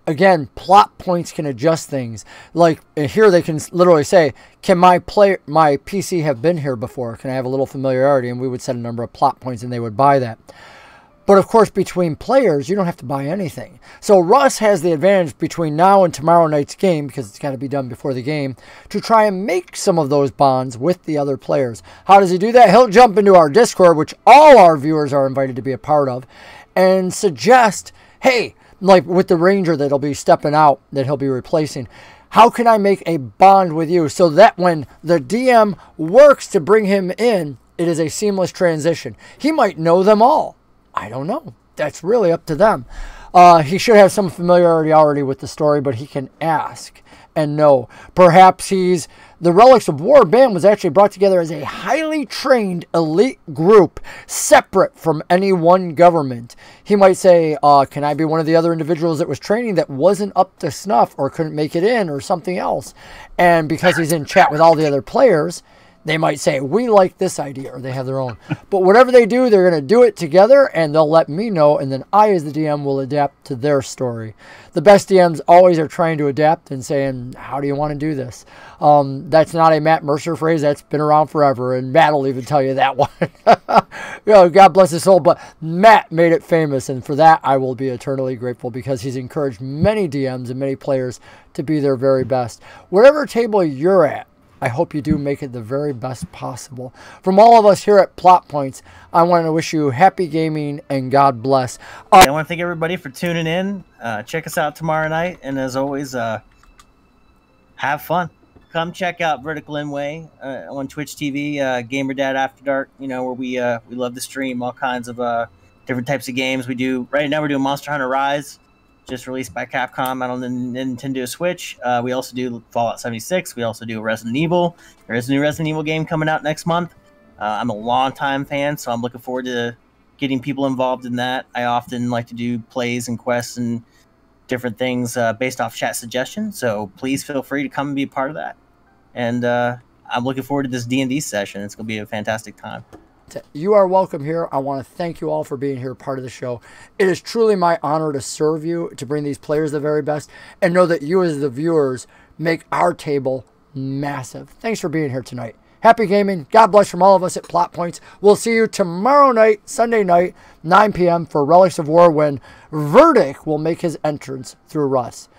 Again, plot points can adjust things. Like here they can literally say, can my PC have been here before? Can I have a little familiarity? And we would set a number of plot points and they would buy that. But of course, between players, you don't have to buy anything. So Russ has the advantage between now and tomorrow night's game, because it's got to be done before the game, to try and make some of those bonds with the other players. How does he do that? He'll jump into our Discord, which all our viewers are invited to be a part of, and suggest, hey, like with the ranger that'll be stepping out, that he'll be replacing. How can I make a bond with you so that when the DM works to bring him in, it is a seamless transition? He might know them all. I don't know. That's really up to them. He should have some familiarity already with the story, but he can ask and know. Perhaps the Relics of War band was actually brought together as a highly trained elite group separate from any one government. He might say, can I be one of the other individuals that was training that wasn't up to snuff or couldn't make it in or something else? And because he's in chat with all the other players, they might say, we like this idea, or they have their own. But whatever they do, they're going to do it together, and they'll let me know, and then I, as the DM, will adapt to their story. The best DMs always are trying to adapt and saying, how do you want to do this? That's not a Matt Mercer phrase. That's been around forever, and Matt will even tell you that one. God bless his soul, but Matt made it famous, and for that, I will be eternally grateful because he's encouraged many DMs and many players to be their very best. Whatever table you're at, I hope you do make it the very best possible. From all of us here at Plot Points, I want to wish you happy gaming and God bless. I want to thank everybody for tuning in. Check us out tomorrow night. And as always, have fun. Come check out Verdic on Twitch TV, Gamer Dad After Dark, where we love to stream all kinds of different types of games. Right now we're doing Monster Hunter Rise, just released by Capcom out on the Nintendo Switch. We also do Fallout 76. We also do Resident Evil. There is a new Resident Evil game coming out next month. I'm a longtime fan, so I'm looking forward to getting people involved in that. I often like to do plays and quests and different things based off chat suggestions, so please feel free to come and be a part of that. And I'm looking forward to this D&D session. It's going to be a fantastic time. You are welcome here. I want to thank you all for being here, part of the show. It is truly my honor to serve you, to bring these players the very best, and know that you as the viewers make our table massive. Thanks for being here tonight. Happy gaming. God bless from all of us at Plot Points. We'll see you tomorrow night, Sunday night, 9 p.m. for Relics of War, when Verdic will make his entrance through Russ.